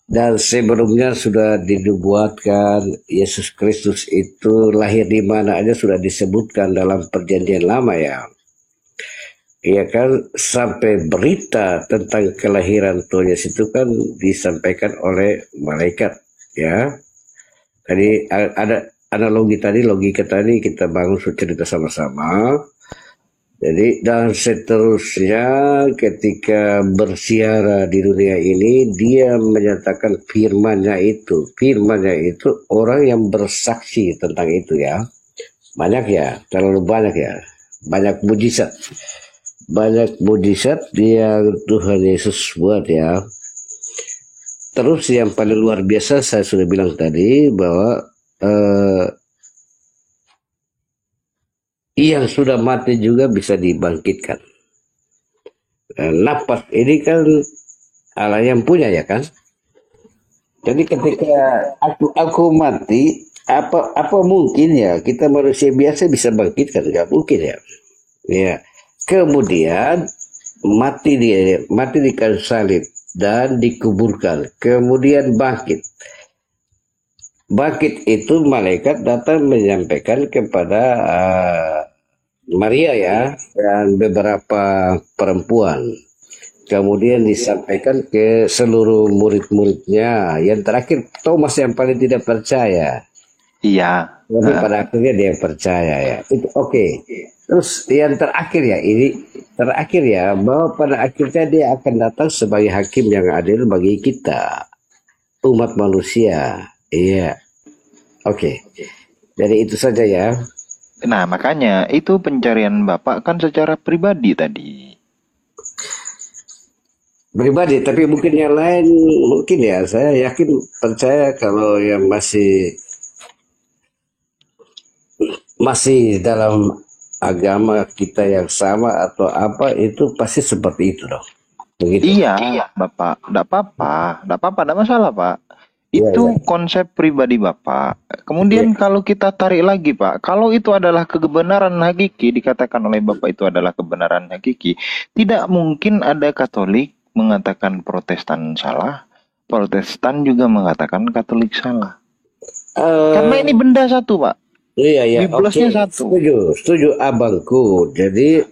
Dan sebelumnya sudah dinubuatkan Yesus Kristus itu lahir di mana aja sudah disebutkan dalam perjanjian lama ya. Iya kan, sampai berita tentang kelahiran Tuhan Yesus itu kan disampaikan oleh malaikat ya. Tadi ada analogi tadi, logika tadi kita bangun cerita sama-sama. Jadi dan seterusnya ketika bersiara di dunia ini dia menyatakan firman-Nya itu orang yang bersaksi tentang itu ya. Banyak ya, terlalu banyak ya. Banyak mujizat yang Tuhan Yesus buat ya. Terus yang paling luar biasa saya sudah bilang tadi bahwa yang sudah mati juga bisa dibangkitkan. Napas ini kan Allah yang punya ya kan. Jadi ketika aku mati, apa mungkin ya kita manusia biasa bisa bangkitkan? Nggak mungkin ya. Ya. Kemudian mati di kayu salib dan dikuburkan. Kemudian bangkit. Bangkit itu malaikat datang menyampaikan kepada Maria ya dan beberapa perempuan. Kemudian disampaikan ke seluruh murid-muridnya. Yang terakhir Thomas yang paling tidak percaya. Iya. Tapi pada akhirnya dia percaya ya. Itu oke. Terus yang terakhir ya bahwa pada akhirnya dia akan datang sebagai hakim yang adil bagi kita umat manusia. Iya. Oke. Jadi itu saja ya. Nah, makanya itu pencarian Bapak kan secara pribadi tadi. Pribadi, tapi mungkin yang lain mungkin ya saya yakin percaya kalau yang masih dalam agama kita yang sama atau apa itu pasti seperti itu dong. Begitu. Iya, Bapak. Enggak apa-apa, enggak masalah, Pak. Itu konsep pribadi Bapak. Kemudian kalau kita tarik lagi, Pak, kalau itu adalah kebenaran hakiki, dikatakan oleh Bapak itu adalah kebenaran hakiki, tidak mungkin ada Katolik mengatakan Protestan salah, Protestan juga mengatakan Katolik salah. Karena ini benda satu, Pak. Iya, Biblusnya satu. Setuju abangku. Jadi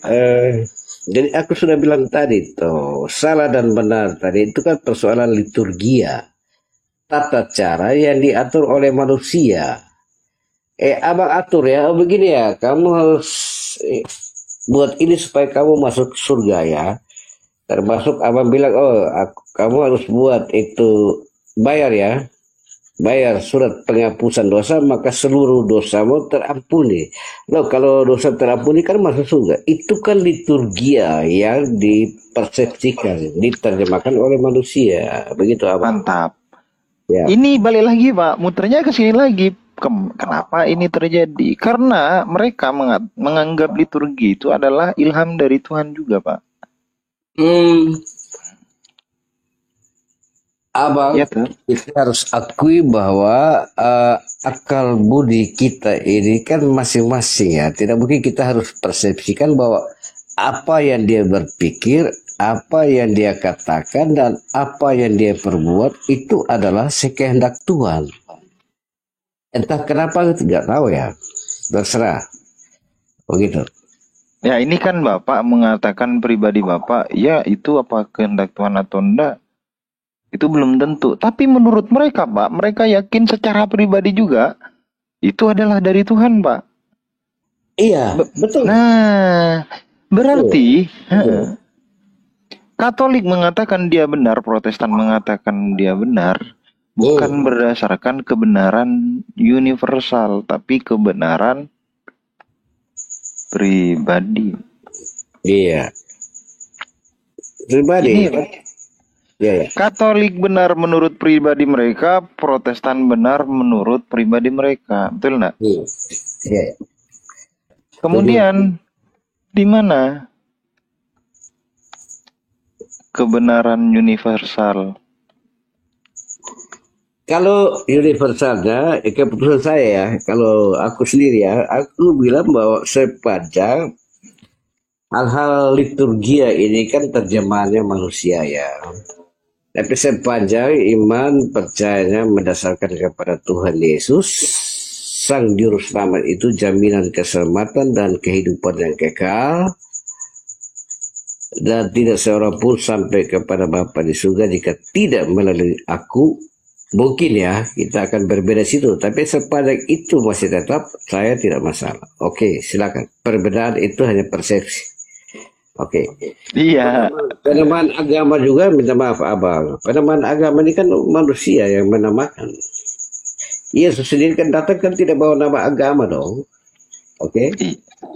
aku sudah bilang tadi tuh, salah dan benar tadi itu kan persoalan liturgia. Tata cara yang diatur oleh manusia. Abang atur ya, begini ya, kamu harus buat ini supaya kamu masuk surga ya. Termasuk abang bilang, kamu harus buat itu, bayar ya. Bayar surat penghapusan dosa, maka seluruh dosamu terampuni. Loh, kalau dosa terampuni kan masuk surga. Itu kan liturgia yang dipersepsikan, diterjemahkan oleh manusia. Begitu abang. Mantap. Ya. Ini balik lagi Pak, muternya ke sini lagi. Kenapa ini terjadi? Karena mereka menganggap liturgi itu adalah ilham dari Tuhan juga Pak. Abang, Ya, kita harus akui bahwa akal budi kita ini kan masing-masing ya. Tidak mungkin kita harus persepsikan bahwa apa yang dia berpikir, apa yang dia katakan, dan apa yang dia perbuat itu adalah sekehendak Tuhan. Entah kenapa, tidak tahu ya. Terserah. Begitu. Ya ini kan Bapak mengatakan pribadi Bapak, ya itu apa kehendak Tuhan atau enggak, itu belum tentu. Tapi menurut mereka Pak, mereka yakin secara pribadi juga, itu adalah dari Tuhan Pak. Iya, betul. Nah, berarti Katolik mengatakan dia benar, Protestan mengatakan dia benar, bukan berdasarkan kebenaran universal, tapi kebenaran pribadi. Iya. Pribadi. Ya. Katolik benar menurut pribadi mereka, Protestan benar menurut pribadi mereka, betul nggak? Iya. Kemudian di mana kebenaran universal? Kalau universalnya, keputusan saya ya, kalau aku sendiri ya, aku bilang bahwa sepanjang hal-hal liturgia ini kan terjemahannya manusia ya. Tapi sepanjang iman percayanya mendasarkan kepada Tuhan Yesus, Sang Juru Selamat itu jaminan keselamatan dan kehidupan yang kekal, dan tidak seorang pun sampai kepada Bapa di surga jika tidak melalui aku. Mungkin ya kita akan berbeda situ, tapi sepanjang itu masih tetap saya tidak masalah. Oke, silakan. Perbedaan itu hanya persepsi. Oke. Iya. Penamaan agama juga, minta maaf abang. Penamaan agama ini kan manusia yang menamakan. Yesus sendiri kan datang kan tidak bawa nama agama dong. Oke.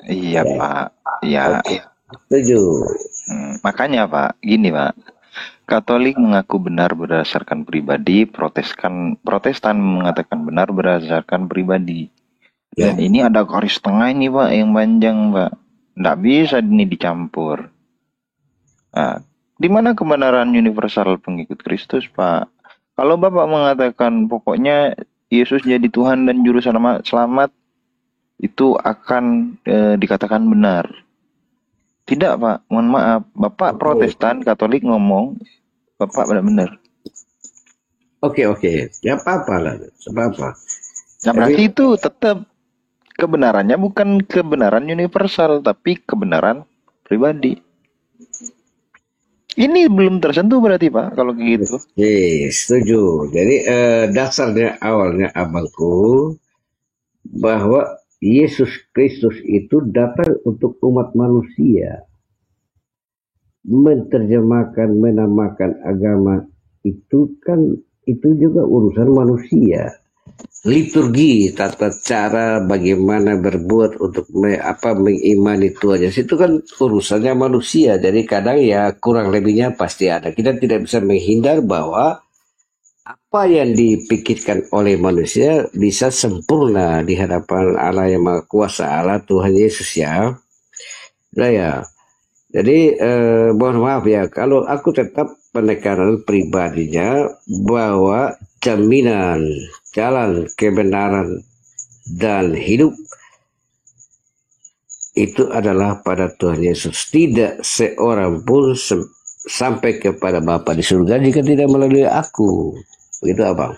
Iya ya. Pak. Iya. Oke. Setuju. Makanya Pak, gini Pak. Katolik mengaku benar berdasarkan pribadi, Protestan mengatakan benar berdasarkan pribadi. Dan ini ada garis tengah ini Pak yang panjang Pak. Nggak bisa ini dicampur. Nah, di mana kebenaran universal pengikut Kristus, Pak? Kalau Bapak mengatakan pokoknya Yesus jadi Tuhan dan Juru Selamat, itu akan dikatakan benar. Tidak, Pak. Mohon maaf. Bapak Protestan, Katolik ngomong, Bapak benar-benar. Oke. Ya apa-apa lah. Apa-apa. Nah, berarti itu tetap kebenarannya bukan kebenaran universal, tapi kebenaran pribadi. Ini belum tersentuh berarti Pak, kalau gitu. Setuju. Jadi dasarnya awalnya abangku, bahwa Yesus Kristus itu datang untuk umat manusia. Menerjemahkan, menamakan agama itu kan, itu juga urusan manusia. Liturgi, tata cara bagaimana berbuat untuk mengimani Tuhan Yesus itu kan urusannya manusia. Jadi kadang ya kurang lebihnya pasti ada. Kita tidak bisa menghindar bahwa apa yang dipikirkan oleh manusia bisa sempurna di hadapan Allah yang Maha Kuasa, Allah Tuhan Yesus ya. Nah ya, jadi mohon maaf ya kalau aku tetap penekanan pribadinya bahwa jaminan jalan kebenaran dan hidup itu adalah pada Tuhan Yesus. Tidak seorang pun sampai kepada Bapa di surga jika tidak melalui aku. Begitu abang?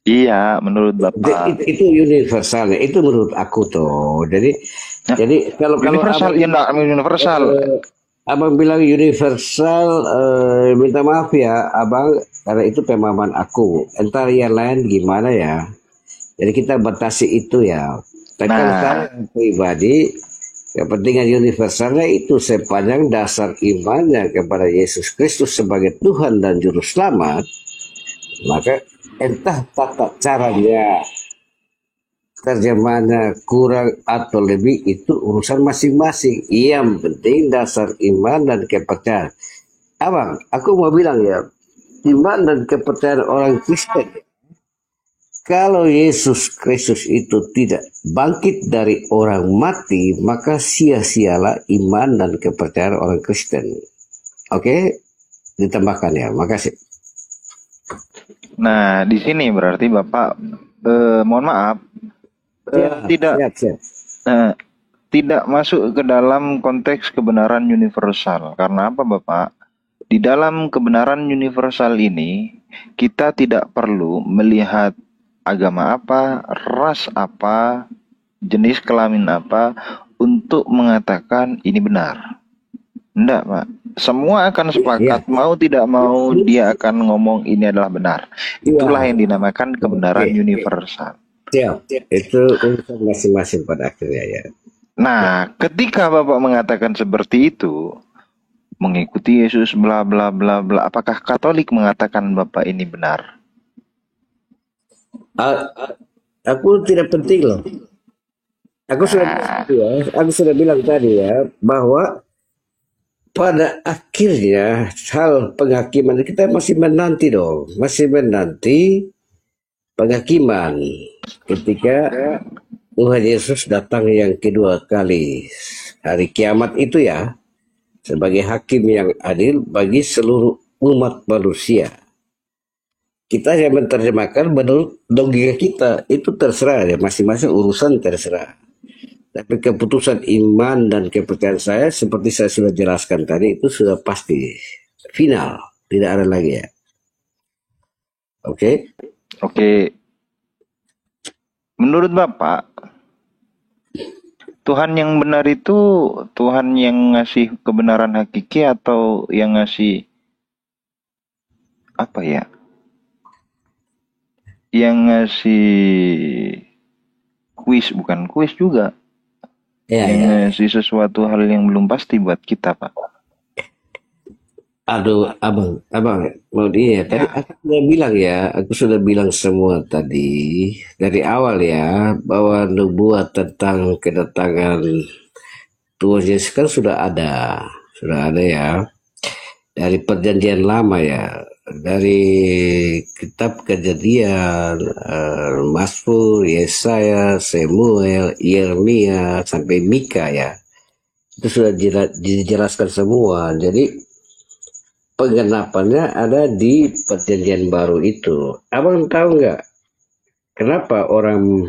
Iya, menurut Bapak. Itu universalnya. Itu menurut aku tuh. Jadi kalau universal, ya enggak universal. Abang bilang universal, minta maaf ya abang, karena itu pemahaman aku. Entar yang lain gimana ya. Jadi kita batasi itu ya. Tapi kalau saya pribadi, kepentingan universalnya itu sepanjang dasar imannya kepada Yesus Kristus sebagai Tuhan dan Juru Selamat, maka entah tata caranya, terjemahannya kurang atau lebih itu urusan masing-masing. Yang penting dasar iman dan kepercayaan. Abang, aku mau bilang ya, iman dan kepercayaan orang Kristen. Kalau Yesus Kristus itu tidak bangkit dari orang mati, maka sia-sialah iman dan kepercayaan orang Kristen. Oke? Ditambahkan ya, makasih. Nah, di sini berarti Bapak, mohon maaf, tidak masuk ke dalam konteks kebenaran universal. Karena apa Bapak? Di dalam kebenaran universal ini, kita tidak perlu melihat agama apa, ras apa, jenis kelamin apa, untuk mengatakan ini benar. Enggak Pak. Semua akan sepakat, mau tidak mau dia akan ngomong ini adalah benar. Itulah yang dinamakan kebenaran universal. Itu urusan masing-masing pada akhirnya ya. Nah, ketika Bapak mengatakan seperti itu, mengikuti Yesus bla bla bla bla, apakah Katolik mengatakan Bapak ini benar? Aku tidak penting loh. Aku sudah bilang tadi ya bahwa pada akhirnya hal penghakiman kita masih menanti penghakiman ketika Tuhan Yesus datang yang kedua kali, hari kiamat itu ya, sebagai hakim yang adil bagi seluruh umat manusia. Kita yang menerjemahkan menurut logika kita, itu terserah ya, masing-masing urusan terserah. Tapi keputusan iman dan kepercayaan saya, seperti saya sudah jelaskan tadi, itu sudah pasti final. Tidak ada lagi ya. Oke. Oke, menurut Bapak, Tuhan yang benar itu Tuhan yang ngasih kebenaran hakiki atau yang ngasih apa ya? Yang ngasih bukan kuis juga. Ya, Yang ya. ngasih sesuatu hal yang belum pasti buat kita, Pak. Aduh, abang, mau dia. Tadi Ya, aku sudah bilang semua tadi dari awal ya bahwa nubuat tentang kedatangan Tuhan Yesus kan sudah ada ya dari perjanjian lama ya, dari kitab Kejadian, Mazmur, Yesaya, Samuel, Yeremia sampai Mika ya, itu sudah dijelaskan semua. Jadi penggenapannya ada di perjanjian baru itu. Abang tahu nggak kenapa orang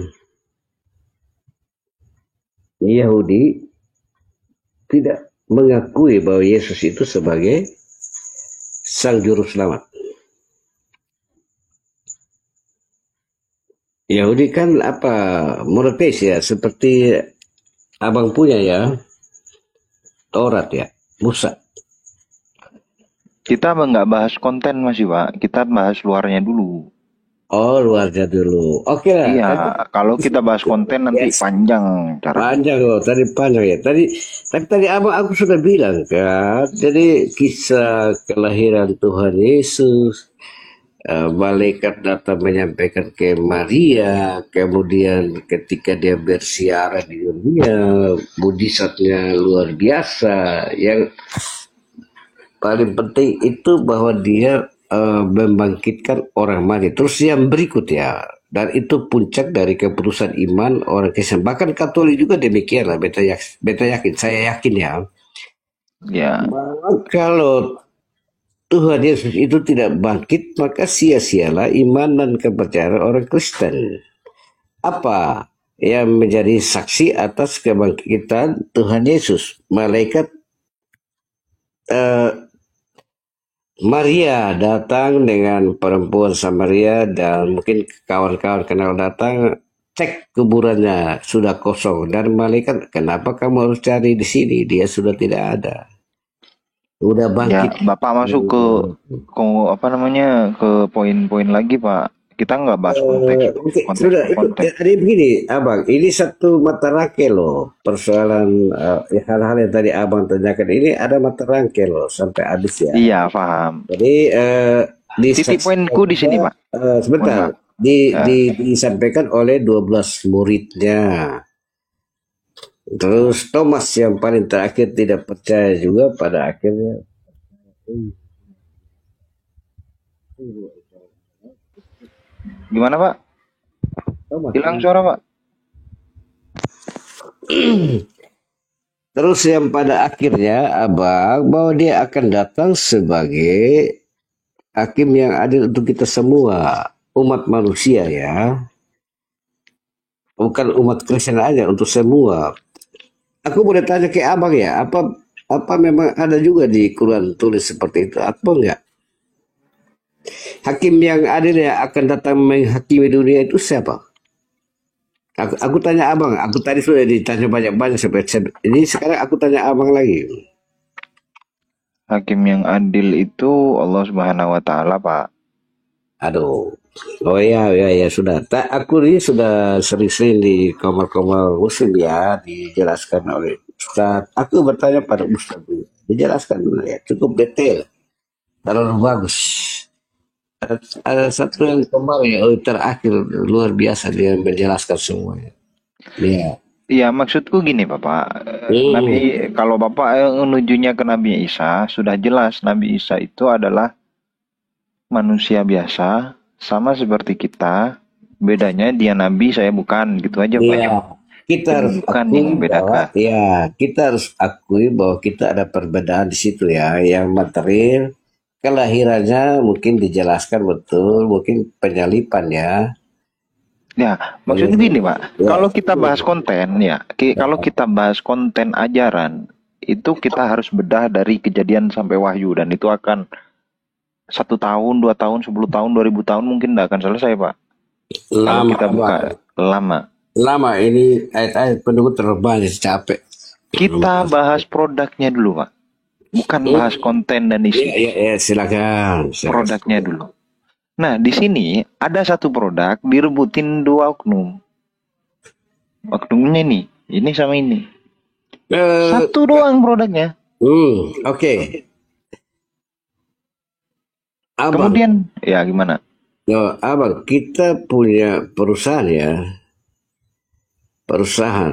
Yahudi tidak mengakui bahwa Yesus itu sebagai sang juru selamat? Yahudi kan apa, monoteis ya, seperti abang punya ya, Taurat ya, Musa. kita nggak bahas konten masih, Pak. Kita bahas luarnya dulu. Oh, luarnya dulu. Oke lah. Iya, Tadi kalau kita bahas konten nanti yes, panjang cara. panjang loh. Tadi panjang ya. Tadi abang aku sudah bilang kan. Jadi kisah kelahiran Tuhan Yesus, malaikat datang menyampaikan ke Maria, kemudian ketika dia bersiaran di dunia, mujizatnya luar biasa. Yang paling penting itu bahwa dia membangkitkan orang mati. Terus yang berikut ya, dan itu puncak dari keputusan iman orang Kristen. Bahkan Katolik juga demikian lah. Saya yakin ya. Ya, Bahwa kalau Tuhan Yesus itu tidak bangkit, maka sia-sialah iman dan kepercayaan orang Kristen. Apa yang menjadi saksi atas kebangkitan Tuhan Yesus? Malaikat eh, Maria datang dengan perempuan Samaria dan mungkin kawan-kawan kenal datang, cek kuburannya sudah kosong, dan malaikat, kenapa kamu harus cari di sini? Dia sudah tidak ada, udah ya, bangkit. Bapak masuk ke apa namanya ke poin-poin lagi, Pak. Kita nggak bahas Oke, konteks sudah per itu. konteks. Jadi begini, abang, ini satu mata rantai loh. Persoalan ya, hal-hal yang tadi abang tanyakan ini ada mata rantai loh sampai habis ya. Iya, paham. Jadi Titik poinku di sini, Pak. Mohon sebentar, maaf. Ya, disampaikan oleh 12 muridnya. Terus Thomas yang paling terakhir tidak percaya juga pada akhirnya. gimana, Pak? Thomas. Hilang suara, Pak. Terus yang pada akhirnya abang bahwa dia akan datang sebagai hakim yang adil untuk kita semua, umat manusia ya, bukan umat Kristen aja, untuk semua. Aku boleh tanya ke abang ya, apa memang ada juga di Quran tulis seperti itu atau enggak? Hakim yang adil yang akan datang menghakimi dunia itu siapa? Aku tanya abang, aku tadi sudah ditanya banyak-banyak ini sekarang aku tanya abang lagi. Hakim yang adil itu Allah Subhanahu wa taala, Pak. Aduh, oh ya sudah. Aku ini sudah sering-sering di kamar-kamar muslim ya dijelaskan oleh Ustaz. Aku bertanya pada Ustaz, dijelaskan dulu ya, cukup detail, terlalu bagus. Ada satu yang kemarin ya, terakhir luar biasa dia menjelaskan semuanya. Dia. Iya, maksudku gini, Bapak. Nabi, kalau Bapak menujunya ke Nabi Isa, sudah jelas Nabi Isa itu adalah manusia biasa, sama seperti kita. Bedanya dia Nabi, saya bukan, gitu aja, Pak. Iya, kita harus Bukan akui yang bahwa membedakan. ya kita harus akui bahwa kita ada perbedaan di situ ya. Yang material kelahirannya mungkin dijelaskan betul, mungkin penyalipan ya. Ya, maksudnya gini, Pak. Ya, Kalau kita bahas konten, ya, kalau kita bahas konten ajaran, itu kita harus bedah dari kejadian sampai wahyu, dan itu akan 1 tahun, 2 tahun, 10 tahun, 2000 tahun mungkin nggak akan selesai, Pak. Kalau Lama, kita buka Bang. lama. Lama ini ayat-ayat pendukung terlalu banyak, capek. Kita bahas produknya dulu, Pak. Bukan bahas konten dan Iya, isi. iya, iya, silakan. Produknya dulu. Nah, di sini ada satu produk direbutin 2 oknum. Oknumnya nih, ini sama ini. Eh, Satu doang produknya. oke. Abang, Kemudian, ya gimana? abang, kita punya perusahaan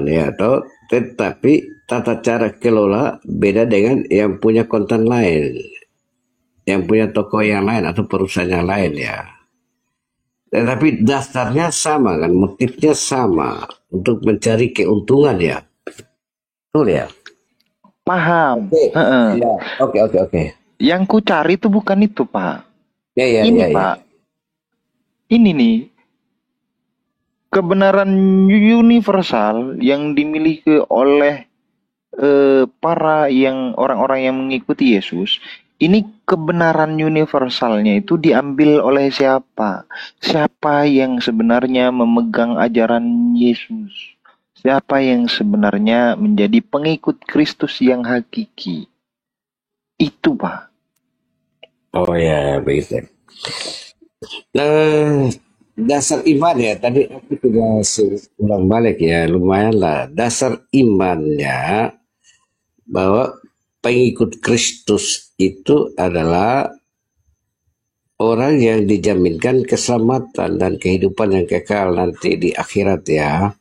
ya, tetapi tata cara kelola beda dengan yang punya konten lain, yang punya toko yang lain atau perusahaan yang lain ya. Tetapi dasarnya sama kan, motifnya sama untuk mencari keuntungan ya. Betul ya? Paham. Oke. Heeh. Ya, oke. Yang ku cari itu bukan itu, Pak. Ya, Ini, ya. Pak. Ini nih, kebenaran universal yang dimiliki oleh para orang-orang yang mengikuti Yesus. Ini kebenaran universalnya itu diambil oleh siapa? Siapa yang sebenarnya memegang ajaran Yesus? Siapa yang sebenarnya menjadi pengikut Kristus yang hakiki? Itu, Pak. Oh ya, begitu. Nah, dasar iman ya, tadi aku juga ulang balik ya, lumayan lah. Dasar imannya bahwa pengikut Kristus itu adalah orang yang dijaminkan keselamatan dan kehidupan yang kekal nanti di akhirat ya.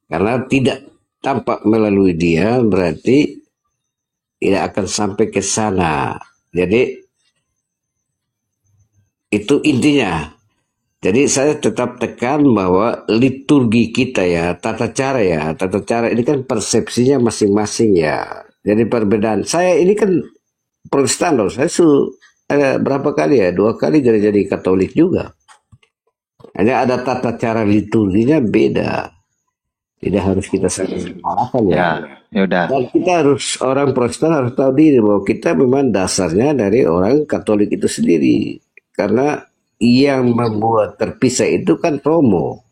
Karena tidak tampak melalui dia berarti tidak akan sampai ke sana. Jadi itu intinya. Jadi saya tetap tekan bahwa liturgi kita ya, tata cara ini kan persepsinya masing-masing ya. Jadi perbedaan. Saya ini kan Protestan loh. Saya ada berapa kali ya? 2 kali jadi Katolik juga. Hanya ada tata cara liturginya beda. Tidak harus kita saling salahkan ya. Ya udah. Dan kita harus, orang Protestan harus tahu diri bahwa kita memang dasarnya dari orang Katolik itu sendiri. Karena yang membuat terpisah itu kan Romo.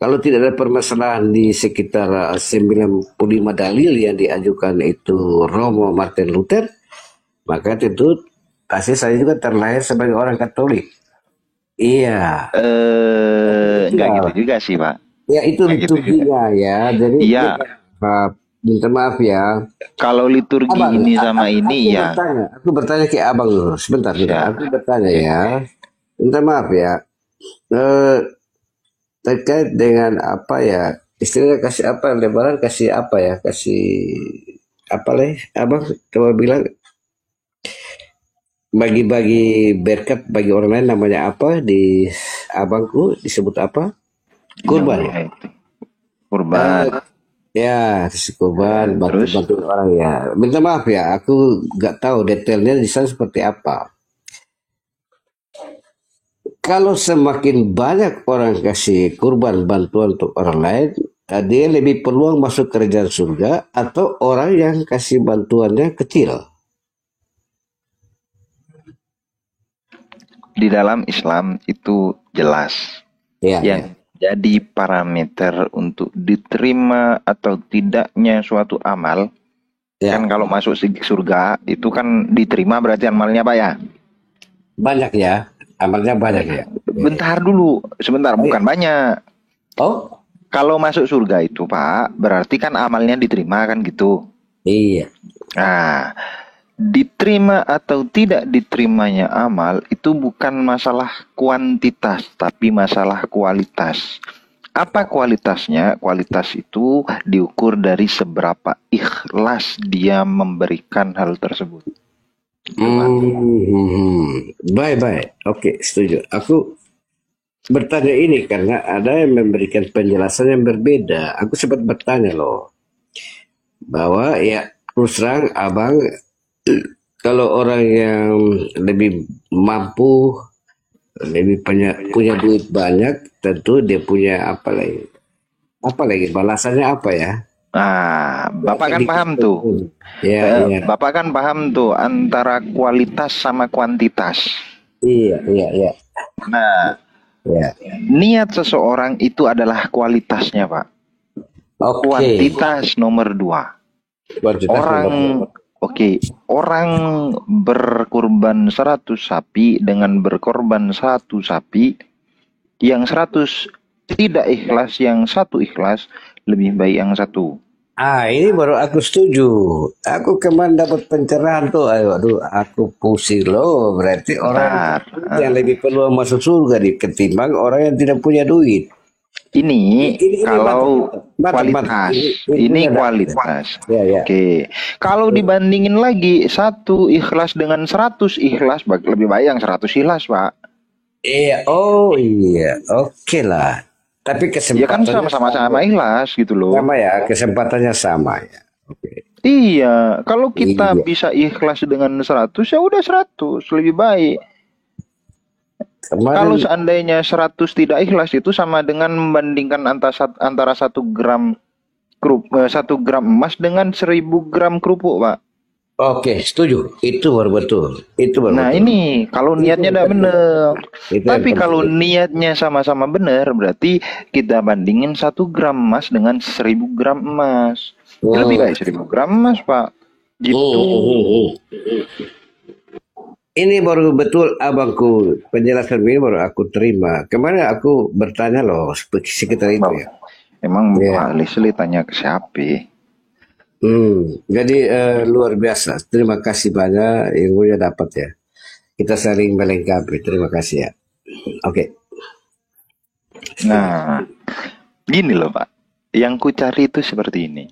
Kalau tidak ada permasalahan di sekitar 95 dalil yang diajukan itu Romo Martin Luther, maka tentu pasti saya juga terlahir sebagai orang Katolik. Iya. Enggak gitu juga sih, Pak. Ya itu Nggak gitu liturginya ya. Jadi Iya. minta maaf ya. Kalau liturgi Abang, ini sama ini ya. Aku bertanya ke abang dulu. Sebentar. Ya. Aku bertanya ya. Minta maaf ya. Terkait dengan apa ya? Istilahnya kasih apa? Lebaran kasih apa ya? Kasih apa leh? Abang coba bilang bagi-bagi berkat bagi orang lain namanya apa di abangku disebut apa? Kurban. Kurban. Ya, kasih kurban, Terus? bantu orang ya. Minta maaf ya, aku nggak tahu detailnya di sana seperti apa. Kalau semakin banyak orang kasih kurban bantuan untuk orang lain, dia lebih peluang masuk kerajaan surga atau orang yang kasih bantuannya kecil. Di dalam Islam itu jelas. Ya, Yang jadi parameter untuk diterima atau tidaknya suatu amal, ya. kan kalau masuk surga itu kan diterima berarti amalnya apa ya? Banyak ya, amalnya banyak ya. Bentar dulu, sebentar, bukan banyak. Oh, Kalau masuk surga itu, Pak, berarti kan amalnya diterima kan gitu. iya. Nah, diterima atau tidak diterimanya amal itu bukan masalah kuantitas, tapi masalah kualitas. Apa kualitasnya? Kualitas itu diukur dari seberapa ikhlas dia memberikan hal tersebut. Baik. Oke, setuju. Aku bertanya ini karena ada yang memberikan penjelasan yang berbeda. Aku sempat bertanya loh, bahwa ya terus terang abang, kalau orang yang lebih mampu, lebih punya duit banyak, tentu dia punya apa lagi balasannya apa ya? Nah, Bapak kan paham tuh. Ya. Bapak kan paham tuh antara kualitas sama kuantitas. Iya, iya, iya. Nah, Ya. niat seseorang itu adalah kualitasnya, Pak. Oke. Kuantitas nomor 2. Kuantitas Orang, nomor 2. oke, orang berkurban 100 sapi dengan berkorban 1 sapi, yang 100 tidak ikhlas, yang 1 ikhlas, lebih baik yang 1. Ini baru aku setuju. Aku kemarin dapat pencerahan tuh. Aduh, aku pusing loh. Berarti orang Bentar. yang lebih perlu masuk surga ketimbang orang yang tidak punya duit. Ini kalau mantap. kualitas, ini Ini ada. kualitas. Ya, ya. Oke, kalau dibandingin lagi 1 ikhlas dengan 100 ikhlas, lebih baik yang 100 ikhlas, Pak. Iya, oh iya, oke lah. Tapi Ya kan kesempatannya sama-sama ikhlas gitu loh. sama ya, kesempatannya sama ya. Oke. Iya, kalau kita Iya. bisa ikhlas dengan 100, ya udah 100 lebih baik. Kemarin Kalau seandainya 100 tidak ikhlas, itu sama dengan membandingkan antara 1 gram 1 gram emas dengan 1.000 gram kerupuk, Pak. oke, setuju. Itu baru betul. Itu baru Nah, betul. ini kalau niatnya tidak benar. Itu yang Tapi kalau penting. niatnya sama-sama benar, berarti kita bandingin 1 gram emas dengan 1.000 gram emas. Lebih baik 1.000 gram emas, Pak. Gitu. Ini baru betul abangku, penjelasan ini baru aku terima. Kemarin aku bertanya loh sekitar itu ya. Emang Iya. Pak Leslie tanya ke siapa? Jadi luar biasa. Terima kasih banyak ilmunya dapat ya. Kita saling melengkapi. Terima kasih ya. Oke. Nah, gini loh Pak. Yang ku cari itu seperti ini.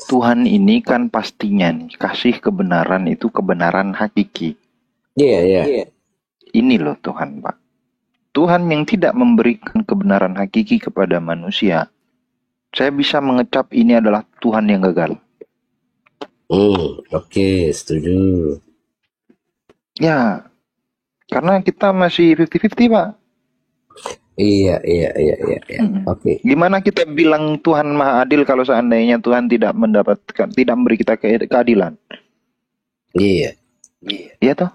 Tuhan ini kan pastinya nih kasih kebenaran itu kebenaran hakiki. Iya, iya. Ini loh Tuhan, Pak. Tuhan yang tidak memberikan kebenaran hakiki kepada manusia. Saya bisa mengecap ini adalah Tuhan yang gagal. Oke, setuju. Ya, karena kita masih 50-50, Pak. Iya. Oke. Gimana kita bilang Tuhan Maha Adil kalau seandainya Tuhan tidak memberi kita keadilan? Iya. Iya toh?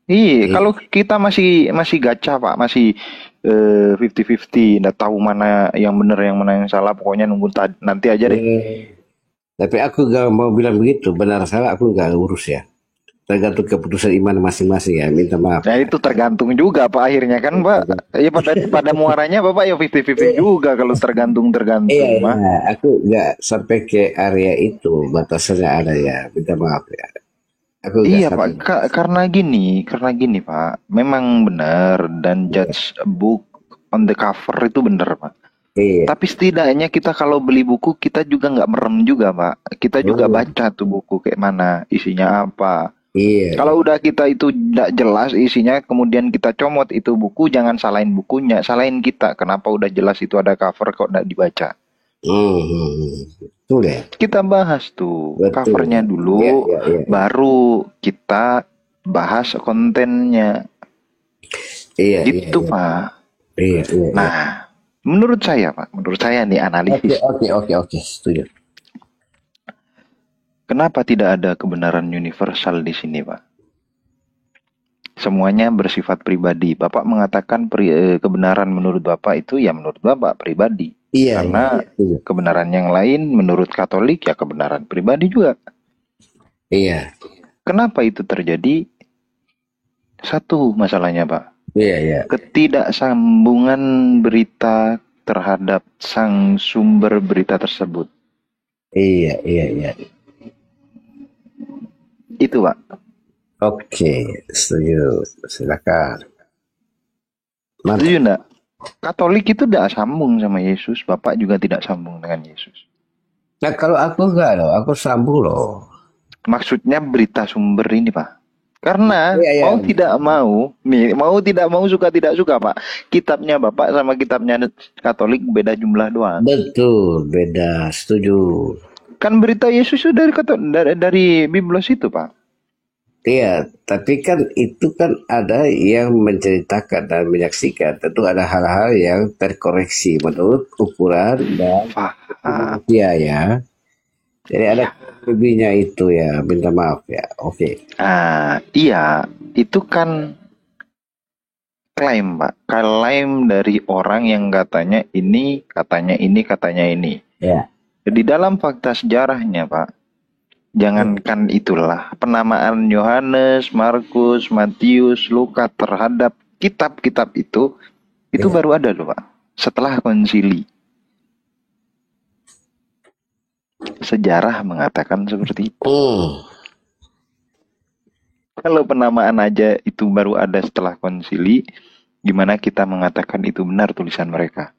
Iya, kalau kita masih gacha, Pak, masih 50-50, nggak tahu mana yang benar yang mana yang salah, pokoknya nunggu nanti aja deh. Tapi aku gak mau bilang begitu, benar salah aku gak urus ya. Tergantung keputusan iman masing-masing ya, minta maaf. Nah, itu tergantung juga, Pak, akhirnya kan, Pak. Ya pada muaranya Bapak ya 50-50 juga kalau tergantung, Iya, Pak. aku gak sampai ke area itu, batasannya ada ya, minta maaf ya. Aku Iya sampai. Pak, karena gini Pak, memang benar dan judge a book on the cover itu benar Pak. Iya. Tapi setidaknya kita kalau beli buku kita juga nggak merem juga Pak. Kita juga baca tuh buku kayak mana, isinya apa. Iya. Kalau udah kita itu tidak jelas isinya, kemudian kita comot itu buku, jangan salahin bukunya, salahin kita. Kenapa udah jelas itu ada cover kok nggak dibaca? Betul ya. Kita bahas tuh Betul. covernya dulu, Iya. baru kita bahas kontennya. Iya. Gitu Pak. Iya. Nah, menurut saya nih analisis. Oke, setuju. Kenapa tidak ada kebenaran universal di sini Pak? Semuanya bersifat pribadi. Bapak mengatakan kebenaran menurut Bapak itu ya menurut Bapak pribadi. Iya. Karena kebenaran yang lain menurut Katolik ya kebenaran pribadi juga. Iya. Kenapa itu terjadi? Satu masalahnya Pak. Iya. Ketidaksambungan berita terhadap sang sumber berita tersebut. Iya. Itu Pak. Oke, setuju. Silakan. Setuju enggak? Katolik itu tidak sambung sama Yesus, Bapak juga tidak sambung dengan Yesus. Nah kalau aku enggak loh, aku sambung loh. Maksudnya berita sumber ini Pak. Karena Iya. mau tidak mau suka tidak suka Pak. Kitabnya Bapak sama kitabnya Katolik beda jumlah doang. Betul, beda, setuju. Kan berita Yesus itu dari Biblos itu Pak. Iya, tapi kan itu kan ada yang menceritakan dan menyaksikan. Tentu ada hal-hal yang terkoreksi menurut ukuran dan manusia ya. Jadi ada lebihnya itu ya, minta maaf ya. Oke. Iya, itu kan klaim, Pak. Klaim dari orang yang katanya ini, katanya ini, katanya ini. Ya. Di dalam fakta sejarahnya, Pak, jangankan itulah penamaan Yohanes, Markus, Matius, Lukas terhadap kitab-kitab itu baru ada loh, Pak. Setelah konsili. Sejarah mengatakan seperti itu. Kalau penamaan aja itu baru ada setelah konsili, gimana kita mengatakan itu benar tulisan mereka?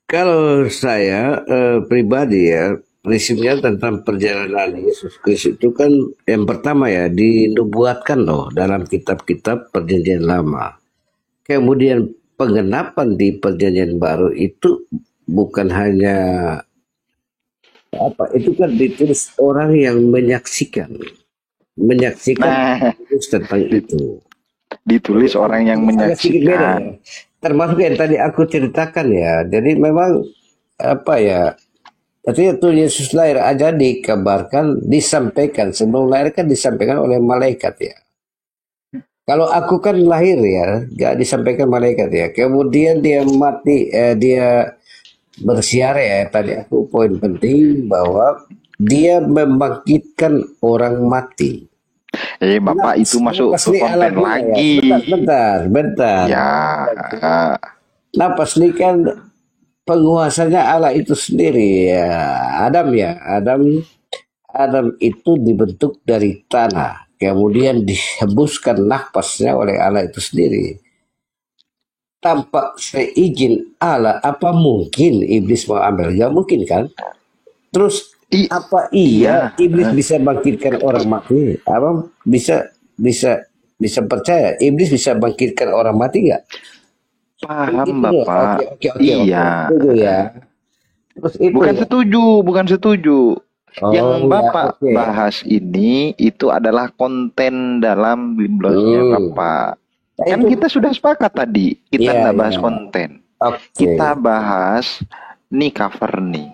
Kalau saya pribadi ya, prinsipnya tentang perjalanan Yesus Kristus itu kan yang pertama ya dinubuatkan loh dalam kitab-kitab Perjanjian Lama. Kemudian penggenapan di Perjanjian Baru itu bukan hanya itu kan ditulis orang yang menyaksikan tentang itu. Ditulis orang yang menyaksikan. Beda, ya. Termasuk yang tadi aku ceritakan ya. Jadi memang artinya tuh Yesus lahir aja dikabarkan, disampaikan sebelum lahir kan disampaikan oleh malaikat ya. Kalau aku kan lahir ya, gak disampaikan malaikat ya. Kemudian dia mati, dia bersiar ya. Tadi aku poin penting bahwa dia membangkitkan orang mati. Bapak itu masuk ke konten lagi. Ya. Bentar. Ya. Nah, pasti kan penguasanya Allah itu sendiri ya. Adam itu dibentuk dari tanah. Kemudian dihembuskan nafasnya oleh Allah itu sendiri. Tanpa seizin Allah, apa mungkin iblis mau ambil? Gak mungkin kan? Terus apa iblis bisa bangkitkan orang mati? Apa bisa percaya iblis bisa bangkitkan orang mati nggak? Paham Bapak. Oke. Iya. Setuju ya. Terus itu bukan setuju. Yang Bapak okay. bahas ini itu adalah konten dalam biblosnya Bapak. Kan kita sudah sepakat tadi, kita nggak bahas konten. Kita bahas nih cover nih.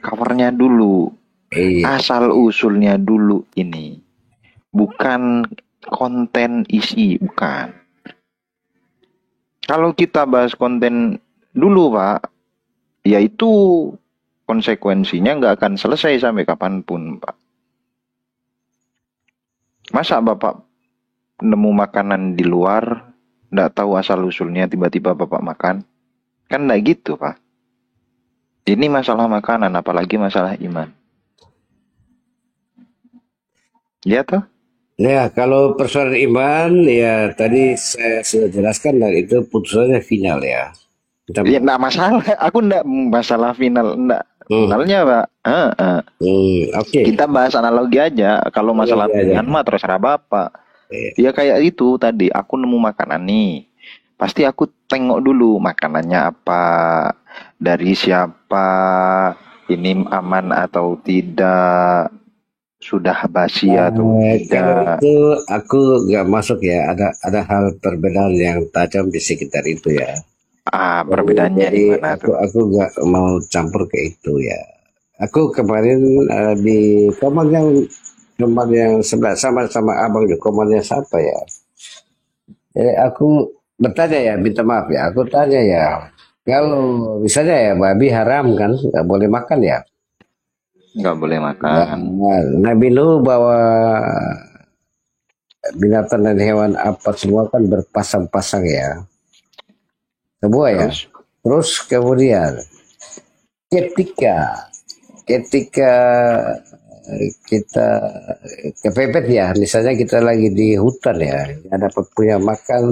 Covernya dulu. Asal usulnya dulu ini. Bukan konten isi, bukan. Kalau kita bahas konten dulu, Pak, yaitu konsekuensinya nggak akan selesai sampai kapanpun, Pak. Masa Bapak nemu makanan di luar, nggak tahu asal usulnya, tiba-tiba Bapak makan? Kan nggak gitu, Pak. Ini masalah makanan, apalagi masalah iman. Ya toh? Ya, kalau persoalan iman, ya tadi saya sudah jelaskan dan itu putusannya final ya. Ya nggak masalah, aku nggak masalah final, nggak. Finalnya, Pak. Oke. Kita bahas analogi aja. Kalau masalah pilihan mah terserah Bapak. Ya kayak itu tadi, aku nemu makanan nih. Pasti aku tengok dulu makanannya apa, dari siapa, ini aman atau tidak, sudah basi atau tidak. Kalau itu aku nggak masuk ya. Ada hal perbedaan yang tajam di sekitar itu ya. Perbedaannya di mana tuh? Aku nggak mau campur ke itu ya. Aku kemarin di kamar yang sebelah sama abang di komannya siapa ya. Jadi aku bertanya ya, minta maaf ya. Aku tanya ya, kalau misalnya ya babi haram kan, nggak boleh makan ya. Nggak boleh makan. Nabi Nuh bahwa binatang dan hewan apa semua kan berpasang-pasang ya. Semua ya. Terus kemudian ketika kita kepepet ya, misalnya kita lagi di hutan ya, ada punya makan,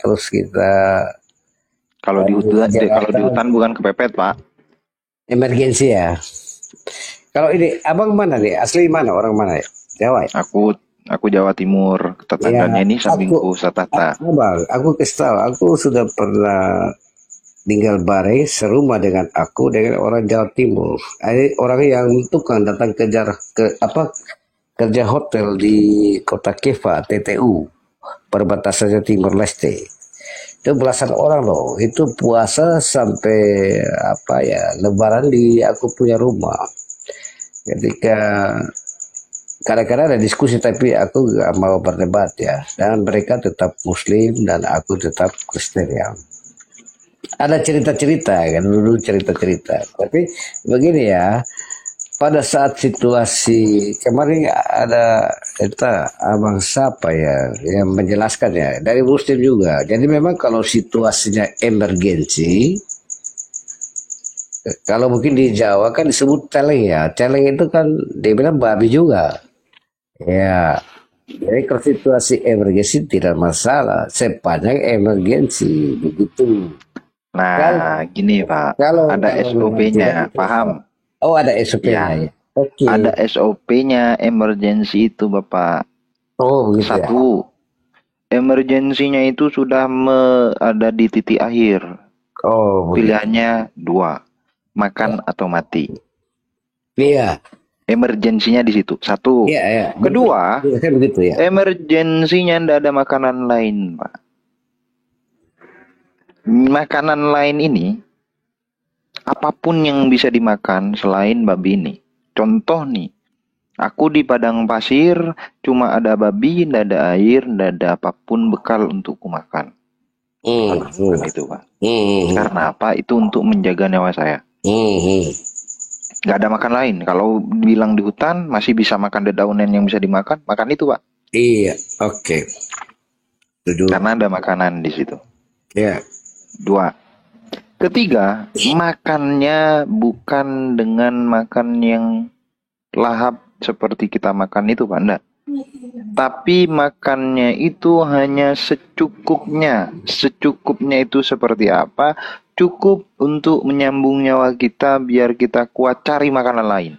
terus kita kalau di hutan bukan kepepet Pak, emergensi ya. Kalau ini abang mana nih, asli mana, orang mana ya? Jawa ya? Aku Jawa Timur, tetangganya ini sampingku Satata. Abang, aku kasih tahu, aku sudah pernah tinggal bareng serumah dengan aku dengan orang Jawa Timur. Orang yang tukang datang kerja hotel di Kota Keva, TTU, perbatasannya Timur Leste. Itu belasan orang loh. Itu puasa sampai Lebaran di aku punya rumah. Ketika kadang-kadang ada diskusi tapi aku gak mau berdebat ya. Dan mereka tetap Muslim dan aku tetap Kristen ya. Ada cerita-cerita kan dulu cerita-cerita. Tapi begini ya, pada saat situasi kemarin ada abang siapa ya yang menjelaskan ya dari Muslim juga. Jadi memang kalau situasinya emergensi, kalau mungkin di Jawa kan disebut celeng ya. Celeng itu kan dia bilang babi juga. Ya, jadi kalau situasi emergensi tidak masalah, sepanjang emergensi begitu. Nah, gini Pak, Kalau ada SOP-nya, paham? oh ada SOP-nya Ya, ya. Oke. ada SOP-nya emergency itu Bapak. Oh begitu ya. Satu, emergensinya itu sudah ada di titik akhir. Oh begitu. Pilihannya dua, makan atau mati. Iya. Emergensinya di situ. Satu. Iya, iya. Kedua, Begitu ya. emergensinya tidak ada makanan lain, Pak. Makanan lain ini, apapun yang bisa dimakan selain babi ini. Contoh nih, aku di padang pasir, cuma ada babi, tidak ada air, tidak ada apapun bekal untuk kumakan. Bukan itu, Pak. Karena apa? Itu untuk menjaga nyawa saya. Gak ada makan lain. Kalau bilang di hutan masih bisa makan dedaunan yang bisa dimakan, makan itu Pak. Iya, oke. Karena ada makanan di situ. Iya. Dua. Ketiga, makannya bukan dengan makan yang lahap seperti kita makan itu Pak, enggak. Tapi makannya itu hanya secukupnya. Secukupnya itu seperti apa? Cukup untuk menyambung nyawa kita biar kita kuat cari makanan lain.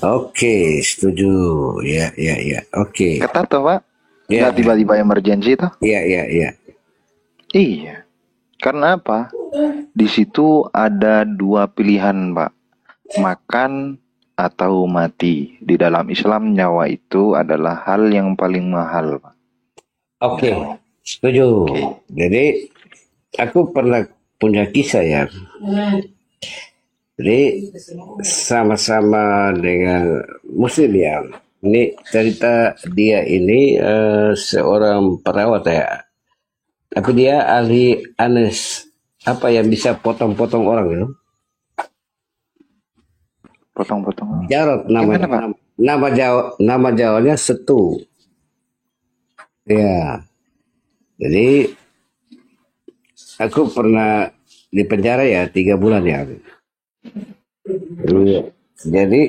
Oke, setuju. Ya, ya, ya. Oke. Ketat toh Pak? Ya, Nggak tiba-tiba emergency toh? Iya, iya, iya. Iya. Karena apa? Di situ ada dua pilihan Pak. Makan atau mati. Di dalam Islam nyawa itu adalah hal yang paling mahal Pak. Oke, setuju. Oke. Jadi aku pernah punya kisah ya. Jadi sama-sama dengan Muslim ya. Ini cerita dia ini seorang perawat ya. Tapi dia ahli apa yang bisa potong-potong orang gitu. Potong-potong. Jarot Gimana, Pak? nama Jawanya Setu. Ya. Jadi aku pernah di penjara ya 3 bulan ya. Jadi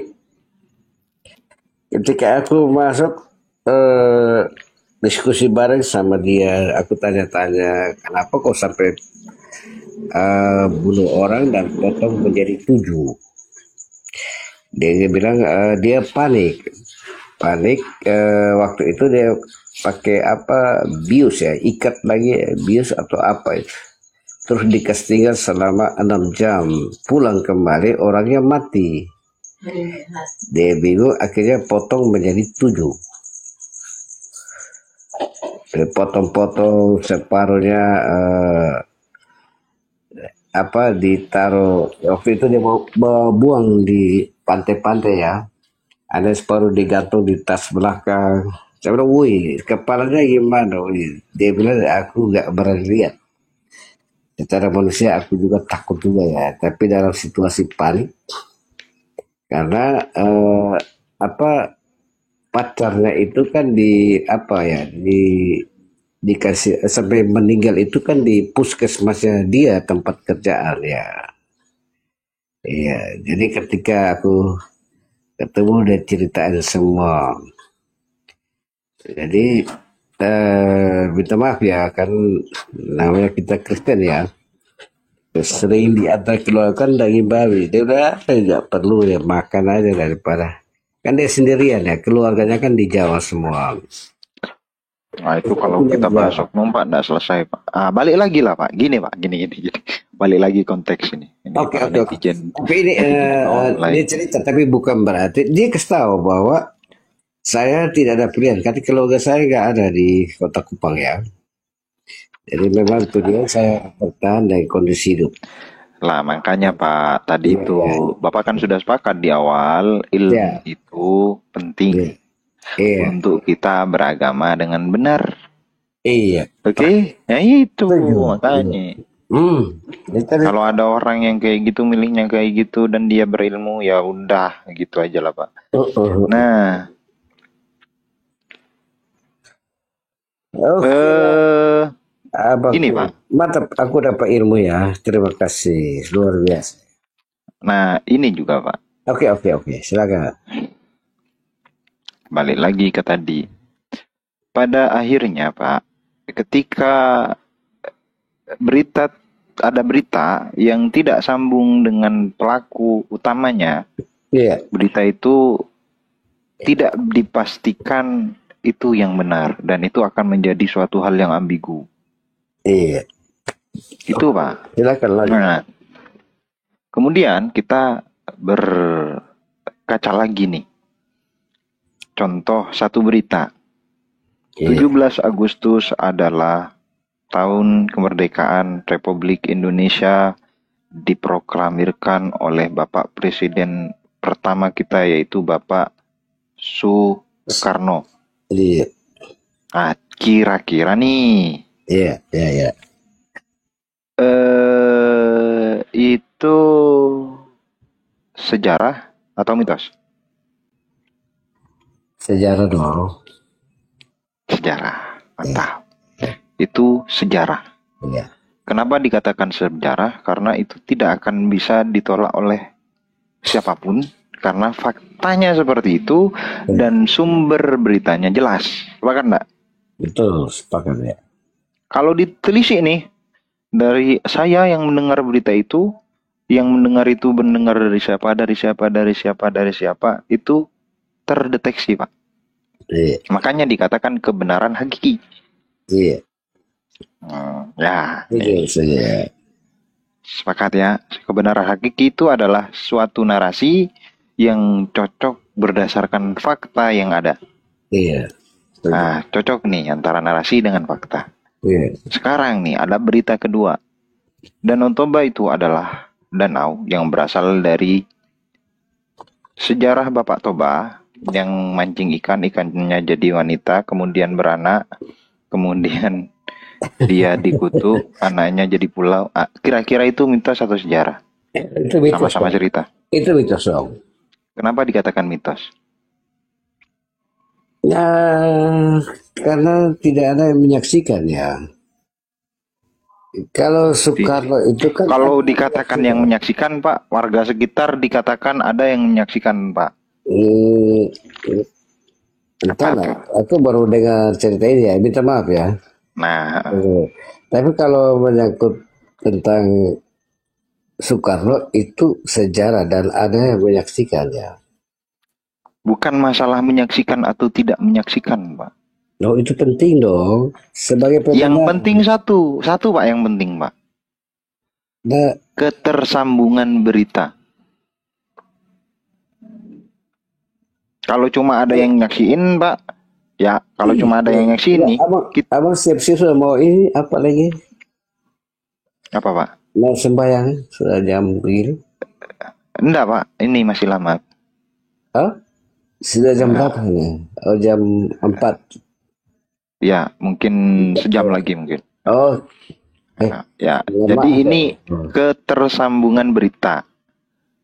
ketika aku masuk diskusi bareng sama dia, aku tanya-tanya kenapa kok sampai bunuh orang dan potong menjadi 7. Dia bilang dia panik waktu itu dia pakai apa bius ya, ikat lagi bius atau apa itu. Terus dikasih selama 6 jam, pulang kembali orangnya mati. Dia bingung, akhirnya potong menjadi 7. Dia potong-potong separuhnya ditaruh. Waktu itu dia mau buang di pantai-pantai ya. Ada separuh digantung di tas belakang. Saya bilang, wih, kepalanya gimana? Wih. Dia bilang, aku gak berani lihat. Secara manusia aku juga takut juga ya, tapi dalam situasi panik karena pacarnya itu kan dikasih sampai meninggal itu kan di puskesmasnya dia tempat kerjaan ya. Iya, jadi ketika aku ketemu dia ceritain semua. Jadi minta maaf ya kan namanya kita Kristen ya, sering diantar keluarkan daging babi. Dia udah nggak perlu ya, makan aja daripada kan dia sendirian ya, keluarganya kan di Jawa semua. Nah itu kalau kita bahas oknum Pak nggak selesai Pak. Balik lagi lah Pak. Gini Pak, gini. Balik lagi konteks ini. Oke. Netizen. Tapi ini dia cerita, tapi bukan berarti dia kasih tahu bahwa saya tidak ada pilihan, karena keluarga saya nggak ada di Kota Kupang ya. Jadi memang tujuan saya bertahan dari kondisi hidup. Lah makanya Pak, tadi itu Bapak kan sudah sepakat di awal ilmu itu penting. Iya. untuk kita beragama dengan benar. Iya. Oke, ya itu Setuju. makanya. Itu Kalau ada orang yang kayak gitu milihnya kayak gitu dan dia berilmu, ya udah gitu aja lah Pak. Nah, Oke. gini Pak. Mantap, aku dapat ilmu ya. Terima kasih, luar biasa. Nah, ini juga Pak. Oke, silakan. Balik lagi ke tadi. Pada akhirnya Pak, ketika ada berita yang tidak sambung dengan pelaku utamanya, Iya. berita itu tidak dipastikan itu yang benar dan itu akan menjadi suatu hal yang ambigu. Iya. Itu Pak. Silakan lagi. Nah, kemudian kita berkaca lagi nih. Contoh satu berita. Iya. 17 Agustus adalah tahun kemerdekaan Republik Indonesia diproklamirkan oleh Bapak Presiden pertama kita yaitu Bapak Soekarno. Iya. Nah, kira-kira nih Iya. itu sejarah atau mitos? Sejarah dong. Sejarah, mantap. Itu sejarah. Iya. Kenapa dikatakan sejarah? Karena itu tidak akan bisa ditolak oleh siapapun karena faktanya seperti itu dan sumber beritanya jelas. Sepakat enggak? Betul, sepakat ya. Kalau ditelisik nih dari saya yang mendengar berita itu, yang mendengar itu mendengar dari siapa, itu terdeteksi, Pak. Iya. Makanya dikatakan kebenaran hakiki. Iya. Ya, Iya. sepakat ya. Kebenaran hakiki itu adalah suatu narasi yang cocok berdasarkan fakta yang ada. Iya. Nah, cocok nih antara narasi dengan fakta. Iya. Sekarang nih ada berita kedua. Danau Toba itu adalah danau yang berasal dari sejarah Bapak Toba yang mancing ikan, ikannya jadi wanita, kemudian beranak, kemudian dia dikutuk, anaknya jadi pulau. Kira-kira itu mitos atau sejarah? Itu mitos. Sama-sama cerita. Itu mitos dong. Kenapa dikatakan mitos? Ya, karena tidak ada yang menyaksikan ya. Kalau Soekarno itu kan. Kalau dikatakan yang menyaksikan, Pak, warga sekitar dikatakan ada yang menyaksikan, Pak. Entahlah, aku baru dengar cerita ini ya, minta maaf ya. Nah, tapi kalau menyangkut tentang Soekarno itu sejarah dan ada yang menyaksikannya. Bukan masalah menyaksikan atau tidak menyaksikan, Pak. Oh, itu penting dong. Sebagai pembenar. Yang penting satu Pak, yang penting, Pak. Nah, ketersambungan berita. Kalau cuma ada yang nyaksiin, Pak, ya kalau cuma ada yang nyaksiin nih. Abang siap-siap sudah mau ini apa lagi? Apa, Pak? Mau sembahyang sudah jam begini? Enggak, Pak. Ini masih lama. Hah? Sudah jam berapa nih? Oh, jam 4. Ya, mungkin sejam lagi mungkin. Oh. Ya, jadi ini ketersambungan berita.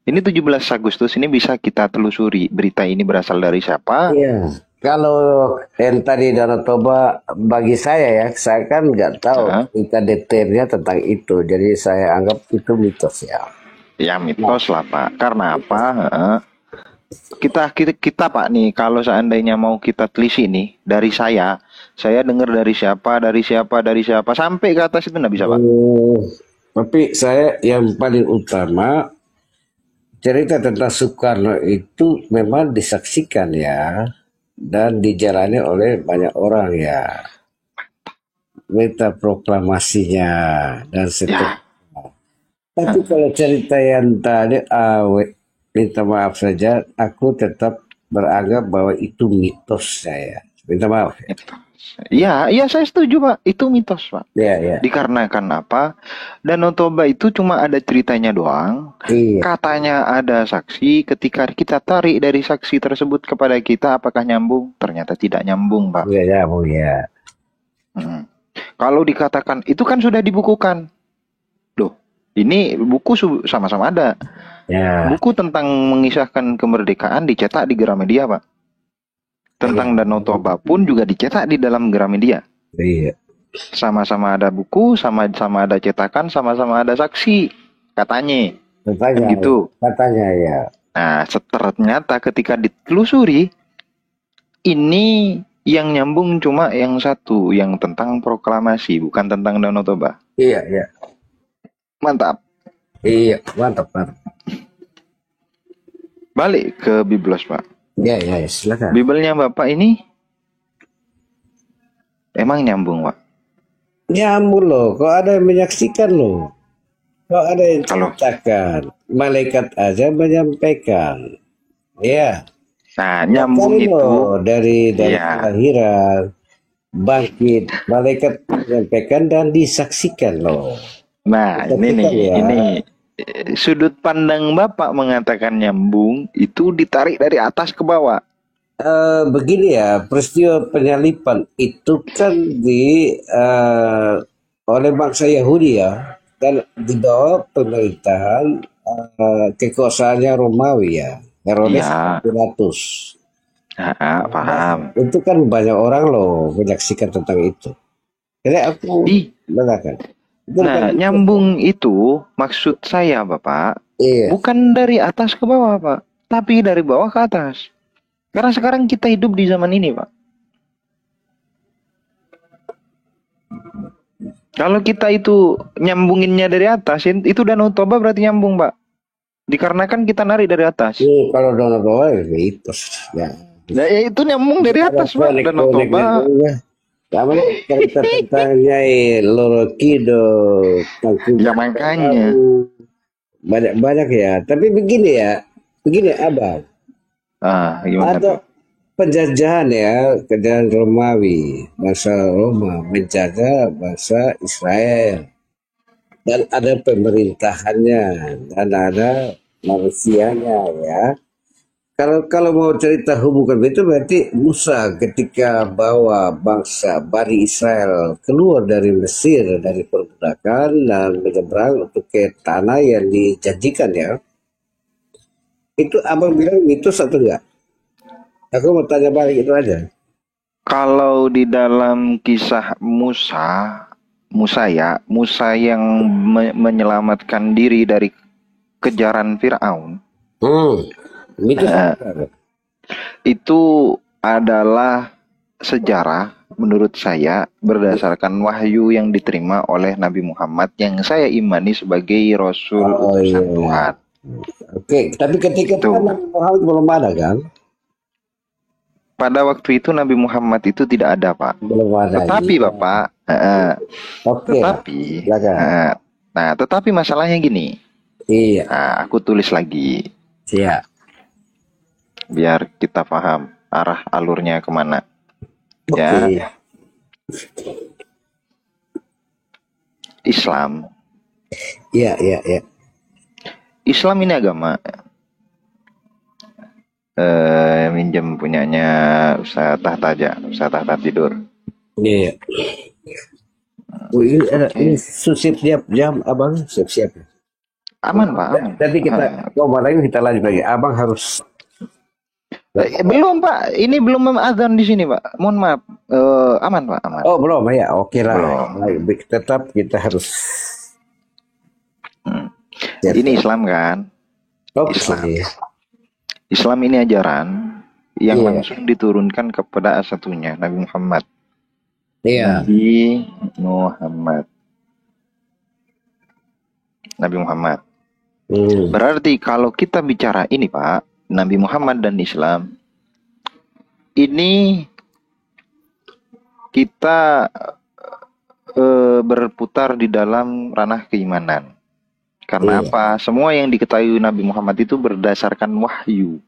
Ini 17 Agustus ini bisa kita telusuri berita ini berasal dari siapa? Iya. Kalau yang tadi Danau Toba bagi saya ya, saya kan nggak tahu kita detailnya tentang itu. Jadi saya anggap itu mitos ya. Ya mitos lah Pak. Karena apa? Kita Pak nih, kalau seandainya mau kita telisik nih dari saya dengar dari siapa sampai ke atas itu nggak bisa Pak. Tapi saya yang paling utama cerita tentang Soekarno itu memang disaksikan ya dan dijalani oleh banyak orang ya. Berita proklamasinya dan seterusnya. Tapi kalau cerita yang tadi minta maaf saja, aku tetap beranggap bahwa itu mitos saya. Minta maaf. Iya, iya saya setuju Pak. Itu mitos Pak. Iya, iya. Dikarenakan apa? Danau Toba itu cuma ada ceritanya doang. Iya. Katanya ada saksi. Ketika kita tarik dari saksi tersebut kepada kita, apakah nyambung? Ternyata tidak nyambung Pak. Iya, nyambung ya. Kalau dikatakan itu kan sudah dibukukan. Loh, ini buku sama-sama ada. Ya. Buku tentang mengisahkan kemerdekaan dicetak di Gramedia Pak. Tentang Danau Toba pun juga dicetak di dalam Gramedia. Iya. Sama-sama ada buku, sama-sama ada cetakan, sama-sama ada saksi. Katanya. Katanya. Kan gitu. Katanya ya. Nah, ternyata ketika ditelusuri, ini yang nyambung cuma yang satu, yang tentang proklamasi, bukan tentang Danau Toba. Iya, iya. Mantap. Iya, mantap, mantap. Balik ke Biblos, Pak. Ya, ya, silakan. Bibelnya Bapak ini emang nyambung, Pak? Nyambung loh, kok ada yang menyaksikan loh. Kok ada yang ceritakan. Malaikat aja menyampaikan. Ya. Nah, nyambung itu loh, dari kelahiran bangkit, malaikat menyampaikan dan disaksikan loh. Nah, ini sudut pandang Bapak mengatakan nyambung itu ditarik dari atas ke bawah. Begini ya, peristiwa penyalipan itu kan oleh bangsa Yahudi ya, dan di bawah pemerintahan kekuasaannya Romawi ya, Herodes Pilatus. Paham. Itu kan banyak orang loh menyaksikan tentang itu. Jadi aku mengatakan. Nah, nyambung itu maksud saya Bapak, bukan dari atas ke bawah Pak, tapi dari bawah ke atas. Karena sekarang kita hidup di zaman ini Pak. Kalau kita itu nyambunginnya dari atas, itu Danau Toba berarti nyambung Pak. Dikarenakan kita narik dari atas. Kalau Danau Toba itu ya. Nah, itu nyambung dari atas Pak, Danau Toba. Sama cerita tentang Nyai Loro Kido, ya makanya banyak ya. Tapi begini Abang. Ada penjajahan ya, kejadian Romawi, bangsa Roma menjajah bangsa Israel, dan ada pemerintahannya dan ada manusianya ya. Kalau mau cerita hubungan itu berarti Musa ketika bawa bangsa Bani Israel keluar dari Mesir, dari perbudakan dan menyeberang untuk ke tanah yang dijanjikan ya. Itu Abang bilang mitos atau enggak? Aku mau tanya balik itu aja. Kalau di dalam kisah Musa yang menyelamatkan diri dari kejaran Firaun. Itu adalah sejarah menurut saya berdasarkan wahyu yang diterima oleh Nabi Muhammad yang saya imani sebagai Rasul utusan Tuhan. Oke, tapi ketika itu Nabi Muhammad belum ada kan? Pada waktu itu Nabi Muhammad itu tidak ada Pak. Belum ada. Tetapi Bapak, tetapi masalahnya gini. Iya. Nah, aku tulis lagi. Siap. Biar kita paham arah alurnya kemana. Ya. Islam. Iya. Islam ini agama. Minjem punyanya Ustaz Tahta aja, Ustaz Tahta tidur. Iya. Ini siap jam Abang siap. Aman Pak, aman. Tapi kita kita lanjut lagi. Abang harus belum Pak, ini belum azan di sini Pak. Mohon maaf. Aman Pak, aman. Oh belum ya, oke lah. Tetap kita harus. Ini Islam kan? Islam ini ajaran yang langsung diturunkan kepada satunya Nabi Muhammad. Iya. Nabi Muhammad. Berarti kalau kita bicara ini Pak, Nabi Muhammad dan Islam, ini kita berputar di dalam ranah keimanan. Karena apa? Semua yang diketahui Nabi Muhammad itu berdasarkan wahyu.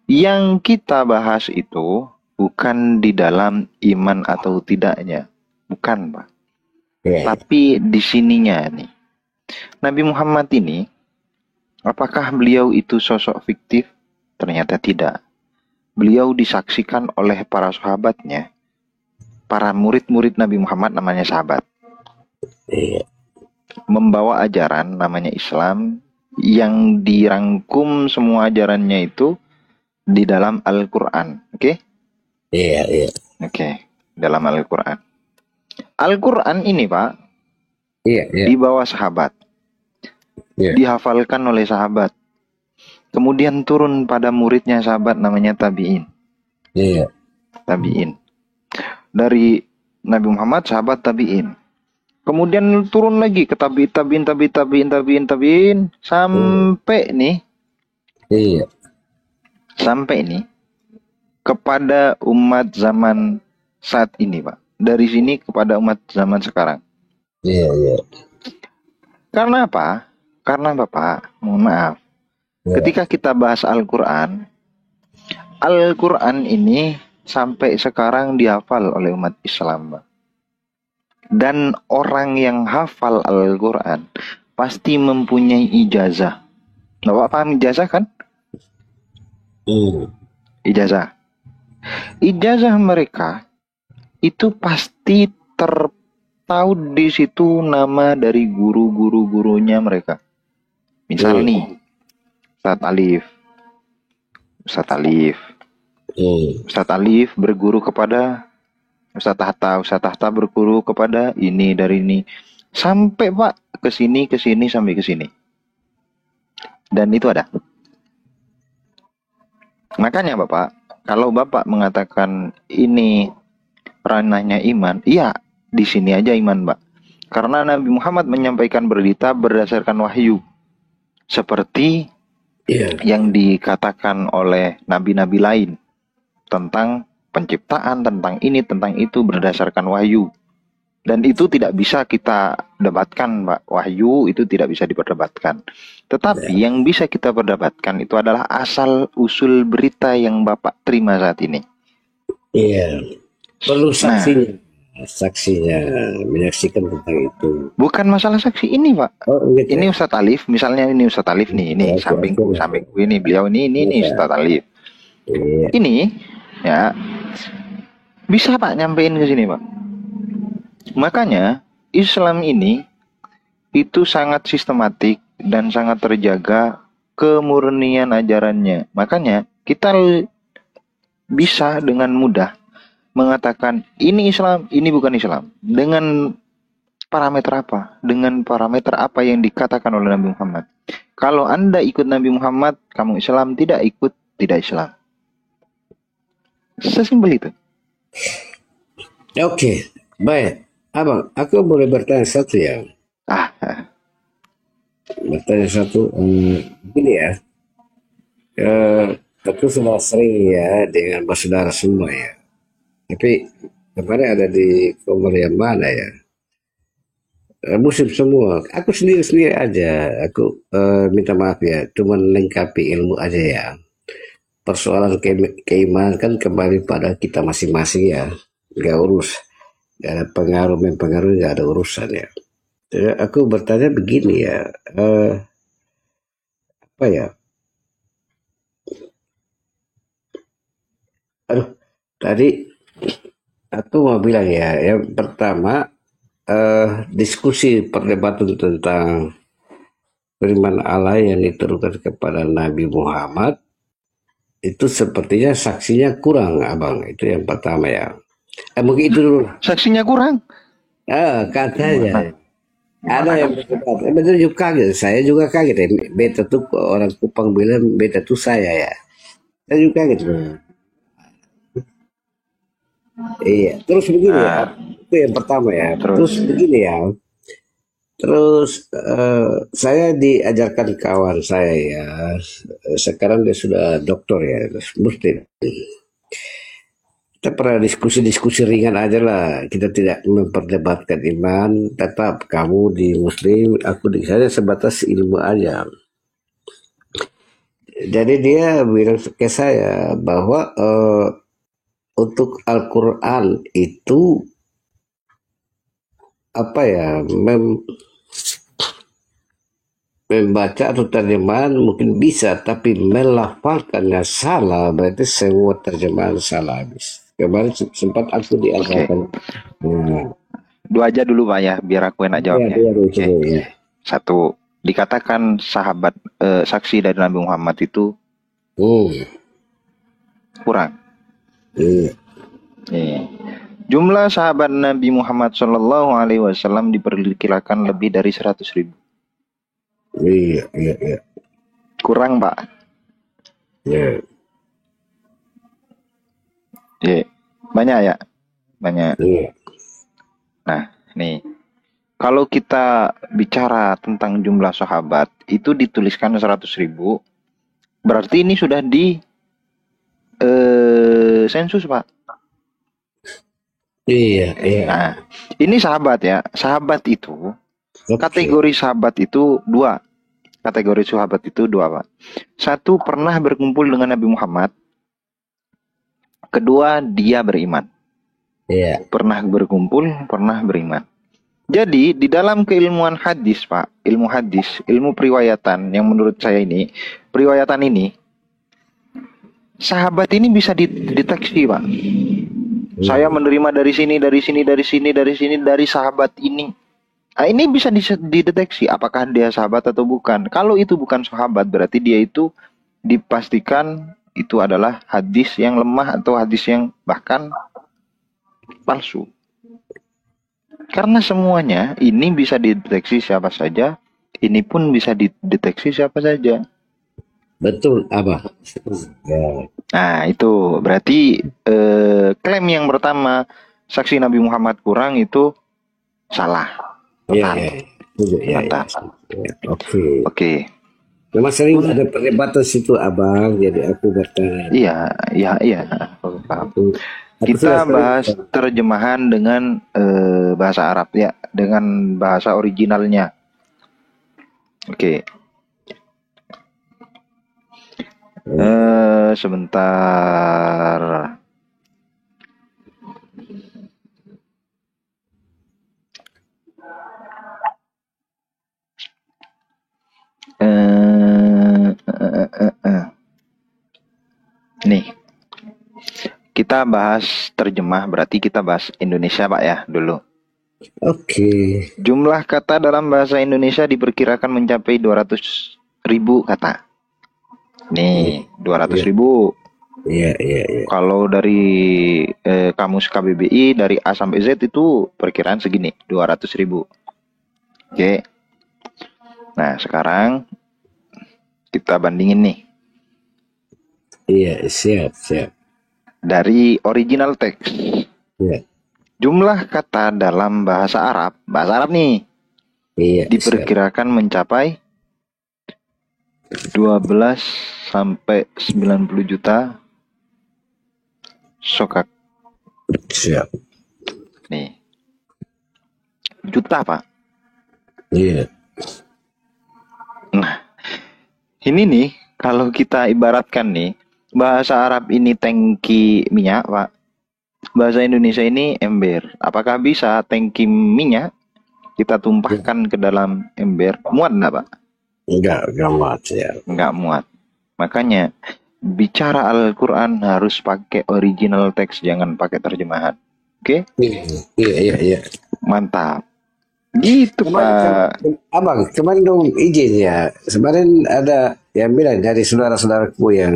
Yang kita bahas itu bukan di dalam iman atau tidaknya. Bukan, Pak. Ya. Tapi di sininya nih. Nabi Muhammad ini, apakah beliau itu sosok fiktif? Ternyata tidak. Beliau disaksikan oleh para sahabatnya. Para murid-murid Nabi Muhammad namanya sahabat. Iya. Membawa ajaran namanya Islam yang dirangkum semua ajarannya itu di dalam Al-Quran. Oke? Iya, iya. Oke. Dalam Al-Quran. Al-Quran ini, Pak, Iya, iya. dibawa sahabat. Iya. Dihafalkan oleh sahabat. Kemudian turun pada muridnya sahabat namanya tabi'in. Iya. Tabi'in. Dari Nabi Muhammad sahabat tabi'in. Kemudian turun lagi ke tabi'in sampai nih Iya. sampai nih kepada umat zaman saat ini, Pak. Dari sini kepada umat zaman sekarang. Iya, iya. Karena apa? Karena Bapak, mohon maaf. Iya. Ketika kita bahas Al-Quran, Al-Quran ini sampai sekarang dihafal oleh umat Islam, Pak. Dan orang yang hafal Al-Quran pasti mempunyai ijazah. Bapak paham ijazah kan? Ijazah. Ijazah mereka itu pasti tertahu di situ nama dari guru-gurunya mereka. Misal nih, Ustadz Alif. Ustadz Alif berguru kepada Ustadz Tahta berguru kepada ini dari ini. Sampai, Pak, ke sini sampai ke sini. Dan itu ada. Makanya, Bapak, kalau Bapak mengatakan ini ranahnya iman, iya, di sini aja iman, Pak. Karena Nabi Muhammad menyampaikan berita berdasarkan wahyu. Seperti yang dikatakan oleh nabi-nabi lain tentang penciptaan, tentang ini, tentang itu berdasarkan wahyu. Dan itu tidak bisa kita debatkan, Pak. Wahyu itu tidak bisa diperdebatkan. Tetapi yang bisa kita perdebatkan itu adalah asal usul berita yang Bapak terima saat ini. Iya. Perlu saksinya. Saksinya menyaksikan tentang itu. Bukan masalah saksi ini, Pak. Oh, gitu. Ini Ustadz Alif, misalnya ini Ustadz Alif nih, ini sampingku ini beliau ini Ustadz Alif. Iya. Ini ya bisa, Pak, nyampein ke sini, Pak. Makanya Islam ini itu sangat sistematik dan sangat terjaga kemurnian ajarannya. Makanya kita bisa dengan mudah mengatakan ini Islam, ini bukan Islam. Dengan parameter apa? Dengan parameter apa yang dikatakan oleh Nabi Muhammad. Kalau Anda ikut Nabi Muhammad, kamu Islam. Tidak ikut, tidak Islam. Sesimpel itu. Oke, baik. Abang, aku boleh bertanya satu ya? Bertanya satu, begini ya. Aku sudah sering ya dengan bersaudara semua ya. Tapi kemarin ada di Komor yang mana ya? Muslim semua. Aku sendiri aja. Aku minta maaf ya, cuma lengkapi ilmu aja ya. Persoalan keimanan kan kembali pada kita masing-masing ya. Gak urus. Gak ada pengaruh, mempengaruhi, gak ada urusan ya. Jadi aku bertanya begini ya. Apa ya? Tadi aku mau bilang ya. Yang pertama, diskusi perdebatan tentang firman Allah yang diturunkan kepada Nabi Muhammad itu sepertinya saksinya kurang, Abang. Itu yang pertama ya. Mungkin itu dulu. Saksinya kurang? Katanya. Ada yang berdebat. Betul juga kaget. Saya juga kaget ya. Beta tuh orang Kupang bilang beta tuh saya ya. Saya juga kaget. Iya. Terus begini ya. Itu yang pertama ya. Terus begini ya. Terus saya diajarkan kawan saya ya. Sekarang dia sudah doktor ya. Muslim. Kita pernah diskusi ringan aja lah. Kita tidak memperdebatkan iman. Tetap kamu di Muslim, aku di saya sebatas ilmu aja. Jadi dia bilang ke saya bahwa untuk Al-Quran itu apa ya, membaca atau terjemahan mungkin bisa, tapi melafalkannya salah, berarti semua terjemahan salah habis. Kemarin sempat aku Oke. diajarkan. Nah, Dua aja dulu Pak ya, biar aku enak jawab ya, ya. dia Oke. ya. Satu, dikatakan sahabat saksi dari Nabi Muhammad itu kurang. Iya. Jumlah sahabat Nabi Muhammad Shallallahu Alaihi Wasallam diperkirakan lebih dari 100.000. Iya. Kurang Pak. Iya. Banyak ya, banyak. Iya. Nah, nih, kalau kita bicara tentang jumlah sahabat itu dituliskan 100.000, berarti ini sudah di sensus Pak. Iya. Nah, ini sahabat ya. Sahabat itu, kategori sahabat itu dua. Kategori sahabat itu dua Pak. Satu, pernah berkumpul dengan Nabi Muhammad. Kedua, dia beriman. Iya. Pernah berkumpul, pernah beriman. Jadi di dalam keilmuan hadis Pak, ilmu hadis, ilmu periwayatan yang menurut saya ini, periwayatan ini, sahabat ini bisa dideteksi Pak. Saya menerima dari sini, dari sini, dari sini, dari sini, dari sahabat ini. Nah, ini bisa dideteksi apakah dia sahabat atau bukan. Kalau itu bukan sahabat, berarti dia itu dipastikan itu adalah hadis yang lemah atau hadis yang bahkan palsu. Karena semuanya ini bisa dideteksi siapa saja, ini pun bisa dideteksi siapa saja. Betul, apa? Ya. Nah, itu berarti klaim yang pertama saksi Nabi Muhammad kurang itu salah. Iya. Oke. Memang sering ada perdebatan situ Abang, jadi aku bertanya. Iya. Paham. Kita bahas terjemahan dengan bahasa Arab ya, dengan bahasa originalnya. Oke. Sebentar. Nih, kita bahas terjemah, berarti kita bahas Indonesia Pak ya dulu. Oke. Jumlah kata dalam bahasa Indonesia diperkirakan mencapai 200.000 kata. Nih, 200.000. Iya. Kalau dari kamus KBBI dari A sampai Z itu perkiraan segini, 200.000. Oke. Nah, sekarang kita bandingin nih. Iya, siap. Dari original teks. Iya. Jumlah kata dalam bahasa Arab nih, diperkirakan mencapai 12 sampai 90 juta sokak. Siap. Nih. Juta, Pak. Iya. Nah, ini nih, kalau kita ibaratkan nih, bahasa Arab ini tangki minyak, Pak. Bahasa Indonesia ini ember. Apakah bisa tangki minyak kita tumpahkan ke dalam ember? Muat enggak, Pak? Enggak muat ya. Enggak muat. Makanya bicara Al-Quran harus pakai original teks, jangan pakai terjemahan. Oke? Iya. Mantap. Gitu, Pak. Abang, kemarin dong izin ya. Kemarin ada yang bilang dari saudara-saudaraku yang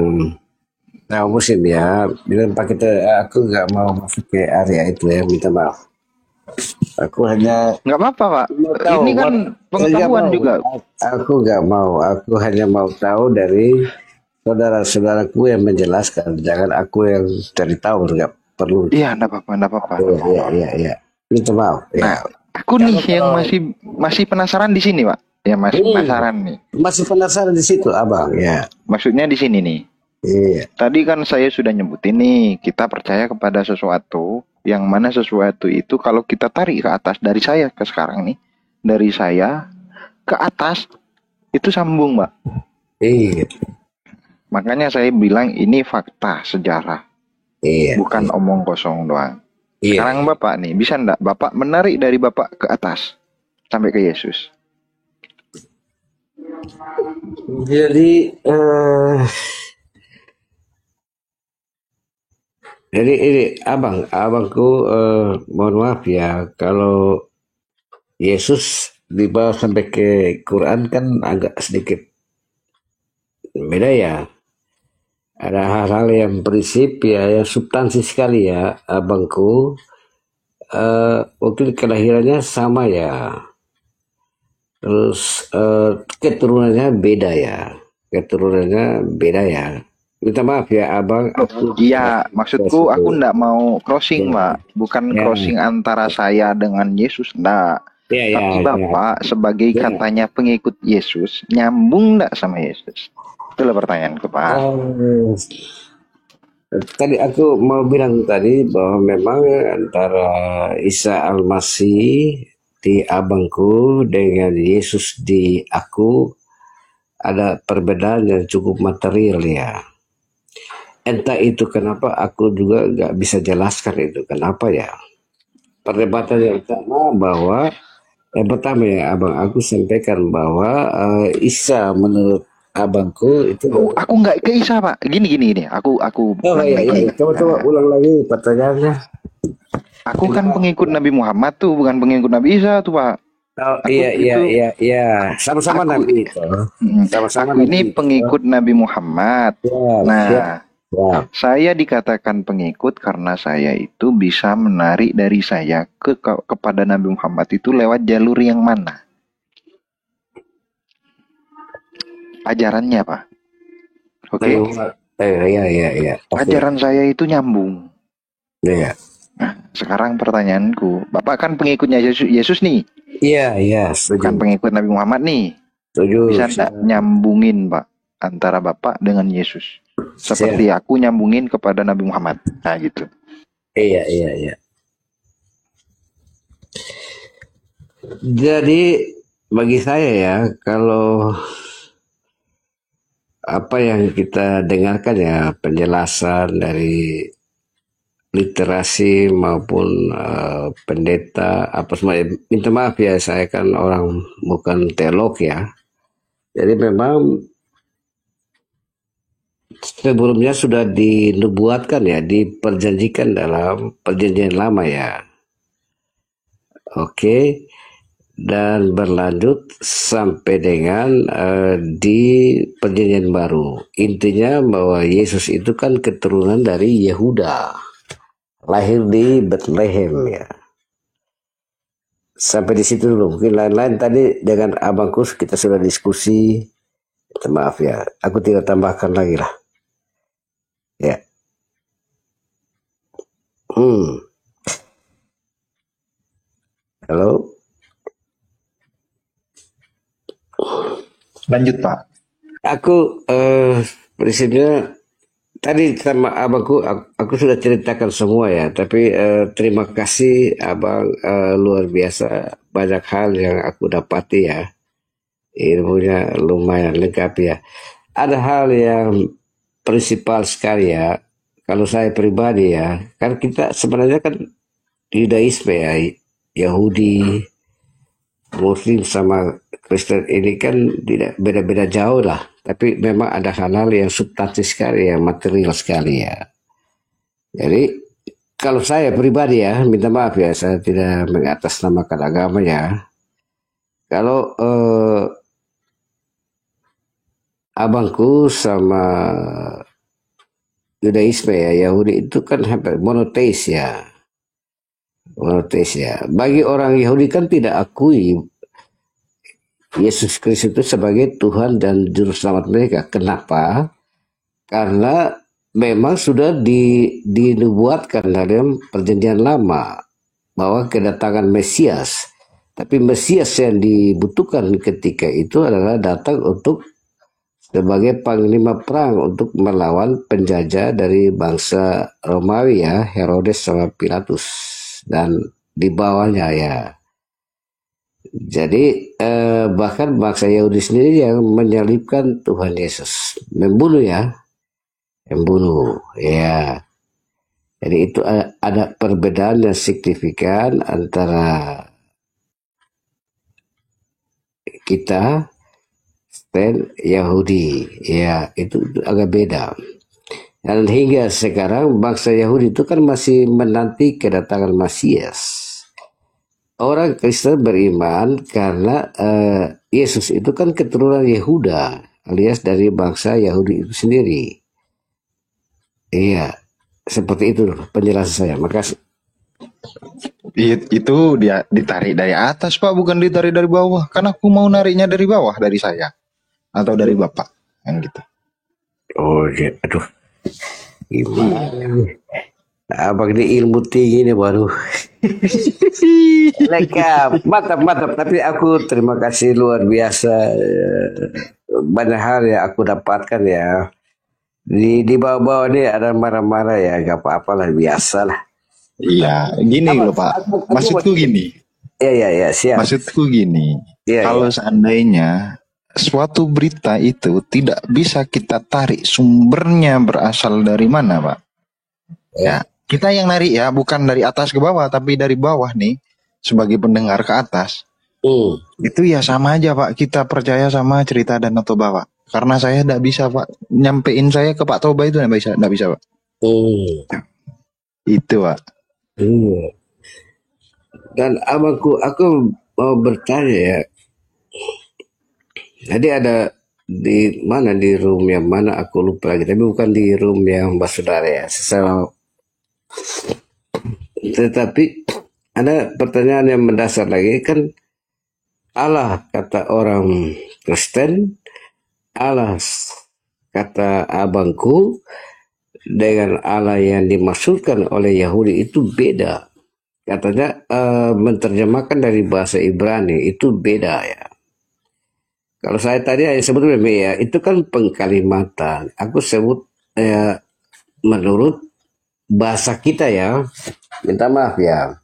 muslim ya, bilang aku nggak mau masuk ke area itu ya, minta maaf. Aku hanya nggak apa-apa Pak. Ini kan pengetahuan juga. Aku nggak mau. Aku hanya mau tahu dari saudara-saudaraku yang menjelaskan. Jangan aku yang cari tahu, nggak perlu. Iya, nggak apa-apa. Iya. Minta maaf. Ya. Nah, aku nih yang masih penasaran di sini, Pak. Ya masih penasaran nih. Masih penasaran di situ, Abang. Ya. Maksudnya di sini nih. Iya. Tadi kan saya sudah nyebutin nih, kita percaya kepada sesuatu, yang mana sesuatu itu kalau kita tarik ke atas, dari saya ke sekarang nih, dari saya ke atas, itu sambung, Mbak. Iya. Makanya saya bilang ini fakta sejarah. Iya. bukan omong kosong doang. Iya. Sekarang Bapak nih, bisa enggak Bapak menarik dari Bapak ke atas sampai ke Yesus? Jadi jadi ini abangku mohon maaf ya kalau Yesus dibawa sampai ke Quran kan agak sedikit beda ya. Ada hal-hal yang prinsip ya, yang substansi sekali ya, abangku. Waktu kelahirannya sama ya. Terus keturunannya beda ya. Keturunannya beda ya. Minta maaf ya, abang. Iya, maksudku aku enggak mau crossing, Ya, Pak. Bukan ya, crossing antara saya dengan Yesus, enggak. ya, ya, Tapi ya. Bapak sebagai Ya. katanya pengikut Yesus, nyambung enggak sama Yesus? Itulah pertanyaanku, Pak. Tadi aku mau bilang tadi bahwa memang antara Isa Al-Masih di abangku dengan Yesus di aku ada perbedaan yang cukup material ya. Entah itu kenapa aku juga nggak bisa jelaskan itu kenapa ya. Perdebatan yang utama bahwa yang pertama ya abang aku sampaikan bahwa Isa menurut abangku itu. Aku nggak ke Isa, Pak. Gini. Aku Oh ulang iya, lagi. iya. Coba ulang lagi pertanyaannya. Aku kan pengikut Nabi Muhammad tuh, bukan pengikut Nabi Isa tuh, Pak. Oh Aku iya, iya, itu, iya, iya. Sama-sama aku, Nabi itu. Sama-sama aku ini Nabi itu. pengikut Nabi Muhammad. Siap, siap, Nah, siap. saya dikatakan pengikut karena saya itu bisa menarik dari saya kepada Nabi Muhammad itu lewat jalur yang mana? Ajarannya, Pak. Oke? Iya, iya, iya. Oke. Ajaran saya itu nyambung. Iya. Nah, sekarang pertanyaanku, Bapak kan pengikutnya Yesus nih, Iya, iya, bukan setuju. pengikut Nabi Muhammad nih. Setuju. Bisa enggak nyambungin, Pak, antara Bapak dengan Yesus? Siap. Seperti aku nyambungin kepada Nabi Muhammad. Nah, gitu. Iya, iya, iya. Jadi bagi saya ya, kalau apa yang kita dengarkan ya penjelasan dari literasi maupun pendeta apa semua. Minta maaf ya, saya kan orang bukan teolog ya. Jadi memang sebelumnya sudah dinubuatkan ya, diperjanjikan dalam perjanjian lama ya. Oke, dan berlanjut sampai dengan di perjanjian baru. Intinya bahwa Yesus itu kan keturunan dari Yehuda, lahir di Bethlehem ya. Sampai di situ dulu. Mungkin lain-lain tadi dengan abangku kita sudah diskusi. Maaf ya, aku tidak tambahkan lagi lah. Ya. Halo. Lanjut, Pak. Aku prinsipnya tadi sama abangku aku sudah ceritakan semua ya, tapi terima kasih abang, luar biasa banyak hal yang aku dapati ya, ilmunya lumayan lengkap ya. Ada hal yang prinsipal sekali ya, kalau saya pribadi ya, kan kita sebenarnya kan Yudaisme ya, Yahudi, Muslim sama Kristen ini kan tidak beda-beda jauh lah. Tapi memang ada hal-hal yang substansi sekali, yang material sekali ya. Jadi kalau saya pribadi ya, minta maaf ya, saya tidak mengatasnamakan agama ya. Kalau abangku sama Yudaisme ya, Yahudi itu kan hampir monoteis ya. Monoteis ya. Bagi orang Yahudi kan tidak akui Yesus Kristus itu sebagai Tuhan dan Juru Selamat mereka. Kenapa? Karena memang sudah dinubuatkan dalam perjanjian lama bahwa kedatangan Mesias. Tapi Mesias yang dibutuhkan ketika itu adalah datang untuk sebagai panglima perang untuk melawan penjajah dari bangsa Romawi ya, Herodes sama Pilatus dan di bawahnya ya. Jadi bahkan bangsa Yahudi sendiri yang menyalibkan Tuhan Yesus, membunuh ya, membunuh ya. Jadi itu ada perbedaan yang signifikan antara kita dan Yahudi. Ya, itu agak beda. Dan hingga sekarang bangsa Yahudi itu kan masih menanti kedatangan Mesias. Orang Kristen beriman karena Yesus itu kan keturunan Yehuda, alias dari bangsa Yahudi itu sendiri. Iya, seperti itu penjelasan saya. Makasih. Itu dia ditarik dari atas Pak, bukan ditarik dari bawah. Kan aku mau nariknya dari bawah, dari saya atau dari Bapak, kan gitu. Oh, ya. Aduh, gimana? Abang ini ilmu tinggi nih baru. Lengkap, mantap. Tapi aku terima kasih luar biasa. Banyak hal yang aku dapatkan ya. Di bawah-bawah ini ada marah-marah ya, gak apa-apalah, biasa lah. Iya, gini loh Pak. Maksudku gini. Iya, siap. Maksudku gini. Kalau seandainya suatu berita itu tidak bisa kita tarik sumbernya berasal dari mana, Pak? Ya, kita yang narik ya, bukan dari atas ke bawah, tapi dari bawah nih, sebagai pendengar ke atas. Itu ya sama aja Pak, kita percaya sama cerita dan atau Bapak. Karena saya tidak bisa Pak, nyampein saya ke Pak Toba itu tidak bisa Pak. Itu Pak. Dan abangku, aku mau bertanya ya. Tadi ada di mana, di room yang mana aku lupa lagi, tapi bukan di room yang Mbak Saudara ya. Tetapi ada pertanyaan yang mendasar lagi, kan Allah kata orang Kristen, Allah kata abangku, dengan Allah yang dimaksudkan oleh Yahudi itu beda. Katanya menerjemahkan dari bahasa Ibrani itu beda ya. Kalau saya tadi sebut ya, itu kan pengkalimatan. Aku sebut menurut bahasa kita ya. Minta maaf ya.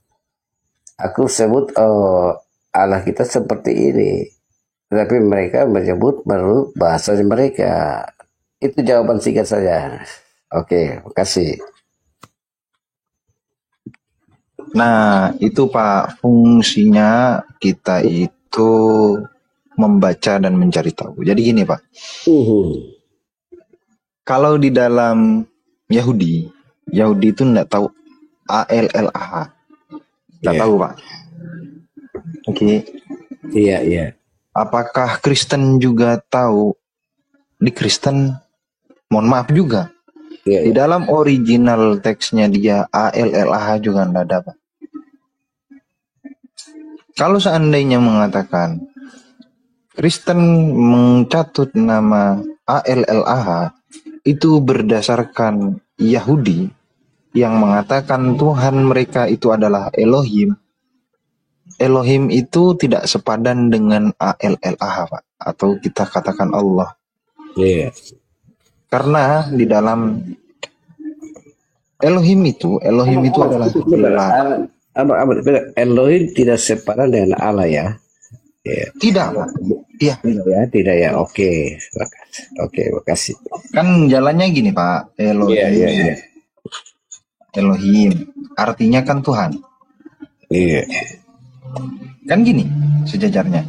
Aku sebut Allah kita seperti ini. Tapi mereka menyebut menurut bahasa mereka. Itu jawaban singkat saya. Oke, makasih. Nah, itu Pak, fungsinya kita itu membaca dan mencari tahu. Jadi gini Pak, kalau di dalam Yahudi itu tidak tahu ALLAH, tidak tahu Pak. Oke. Iya. Apakah Kristen juga tahu? Di Kristen, mohon maaf juga. Di dalam original teksnya dia ALLAH juga tidak ada Pak. Kalau seandainya mengatakan Kristen mencatut nama ALLAH itu berdasarkan Yahudi yang mengatakan Tuhan mereka itu adalah Elohim. Elohim itu tidak sepadan dengan ALLAH Pak, atau kita katakan Allah. Karena di dalam Elohim itu adalah Tuhan. Elohim tidak sepadan dengan Allah ya. Tidak Pak. Iya. Tidak ya. Oke, makasih. Kan jalannya gini Pak, Elohim. Elohim artinya kan Tuhan. Iya. Kan gini sejajarnya.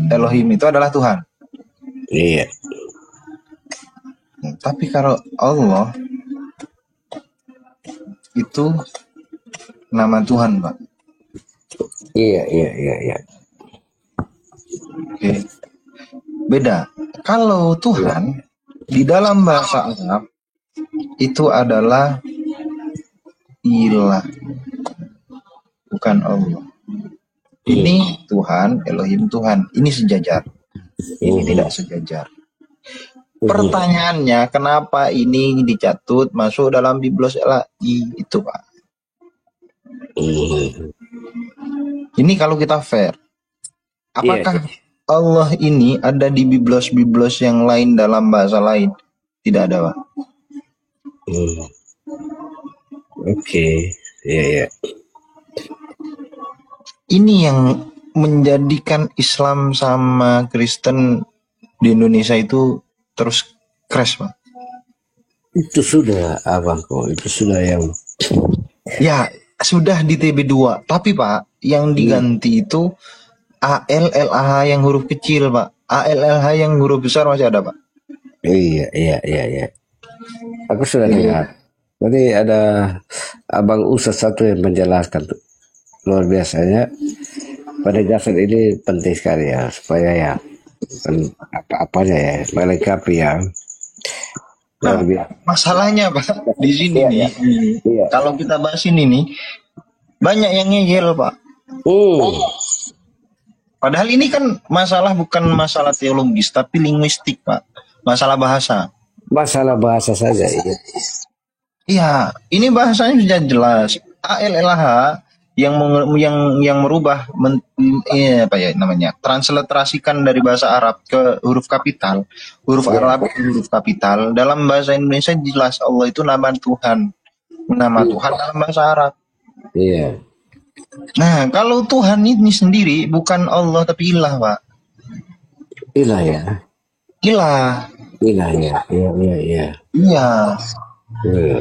Elohim itu adalah Tuhan. Iya. Tapi kalau Allah itu nama Tuhan, Pak. Iya. Oke. Beda. Kalau Tuhan di dalam bahasa Arab itu adalah ilah, bukan Allah. Ini Tuhan, Elohim Tuhan. Ini sejajar. Ini tidak sejajar. Pertanyaannya, kenapa ini dicatut masuk dalam Biblos LAI itu, Pak? Ini kalau kita fair. Apakah Allah ini ada di Biblos yang lain dalam bahasa lain? Tidak ada, Pak. Oke. Iya. Ini yang menjadikan Islam sama Kristen di Indonesia itu terus crash, Pak. Itu sudah abangku, itu sudah yang Ya, sudah di TB2. Tapi Pak, yang diganti itu ALLAH yang huruf kecil, Pak. ALLH yang huruf besar masih ada, Pak. Iya, iya, iya, iya. Aku sudah dengar. Tadi ada abang Ustaz satu yang menjelaskan tuh. Luar biasanya penegasan ini penting sekali ya supaya ya apa-apanya ya melengkapi ya. Nah, Luar biasa. masalahnya Pak, di sini Iya, nih, iya. Iya. kalau kita bahas ini nih, banyak yang ngeyel, Pak. Padahal ini kan masalah bukan masalah teologis, tapi linguistik, Pak. Masalah bahasa. Masalah bahasa saja. Iya. Iya, ini bahasanya sudah jelas. ALLH yang merubah apa ya namanya? Transliterasikan dari bahasa Arab ke huruf kapital. Huruf Arab ke huruf kapital. Dalam bahasa Indonesia jelas Allah itu nama Tuhan. Nama Tuhan dalam bahasa Arab. Iya. Nah, kalau Tuhan ini sendiri bukan Allah tapi ilah, Pak. Ilah ya. Ilah. Ilah ya. Iya, iya, iya. Iya. Iya.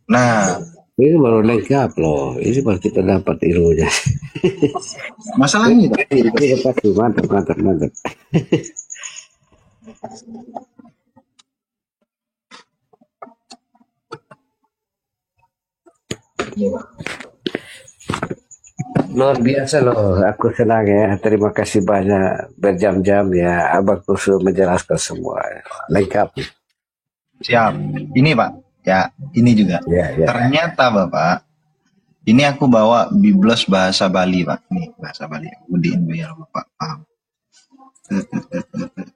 Nah, Ini baru lengkap loh. Ini baru kita dapat ilmunya. masalahnya Pak. Iya pasti mantap, mantap, mantap. Luar biasa loh. Aku senang ya. Terima kasih banyak berjam-jam ya. Abang Kusu menjelaskan semua. Lengkap. Siap. Ini Pak. Ya, ini juga. Ya, ya. Ternyata Bapak, ini aku bawa Biblos bahasa Bali, Pak. Nih, bahasa Bali. Udiin biar Bapak paham.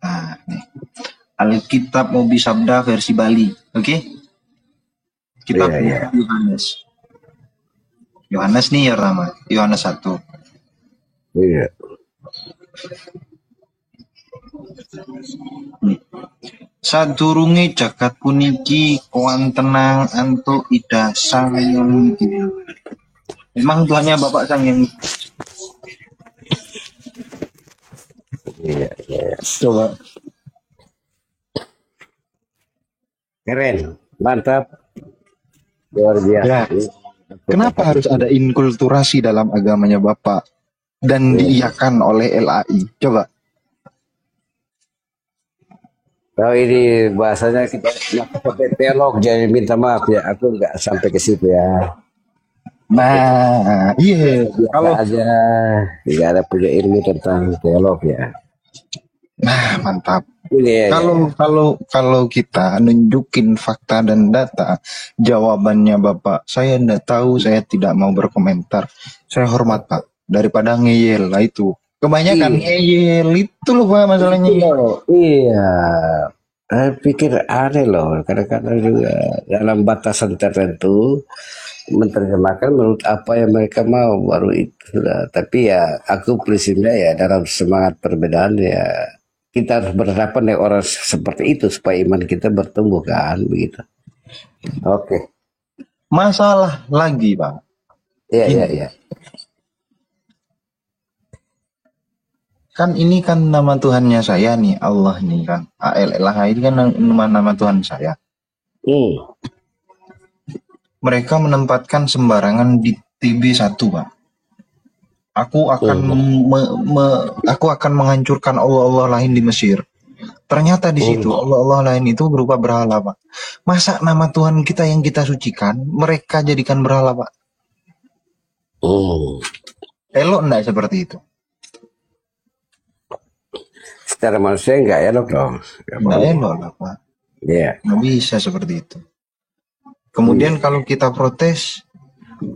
Nah, nih. Alkitab Mobi Sabda versi Bali. Oke? Kitab Iya, iya. Yohanes. Yohanes nih ya Rama. Yohanes 1. Iya. Sadurunge jagat puniki koan tenang antuk ida sang yang memang Tuhannya Bapak sang yang Iya, iya. coba. Keren. Mantap. Luar biasa. Ya. Kenapa harus ada inkulturasi dalam agamanya Bapak dan diiyakan oleh LAI? Coba. Kalau ini bahasanya kita pakai teolog, jadi minta maaf ya, aku nggak sampai ke situ ya. Nah, iya. Biasa Kalau aja, nggak ada punya ilmu tentang teolog ya. nah mantap. Ini ya, Kalau kita nunjukin fakta dan data, jawabannya Bapak, saya tidak tahu, saya tidak mau berkomentar. Saya hormat Pak. Daripada ngeyel lah itu. Kebanyakan ngeyel itu loh Pak masalahnya. iya. Saya pikir aneh loh, kadang-kadang juga dalam batasan tertentu menerjemahkan menurut apa yang mereka mau baru itu sudah. Tapi ya aku prinsipnya ya dalam semangat perbedaan ya kita harus berhadapan dengan orang seperti itu supaya iman kita bertumbuh kan begitu. Oke. Masalah lagi Pak. Iya, Ini. iya, iya. Kan ini kan nama Tuhannya saya nih, Allah nih kan. ALLH ini kan nama Tuhan saya. Mereka menempatkan sembarangan di TB1 Pak. Aku akan menghancurkan Allah-Allah lain di Mesir. Ternyata di situ Allah-Allah lain itu berupa berhala, Pak. Masa nama Tuhan kita yang kita sucikan, mereka jadikan berhala, Pak? Elok enggak seperti itu? Secara manusia nggak elok dong. Enggak elok lah, Pak. Iya. Nggak bisa seperti itu. Kemudian kalau kita protes,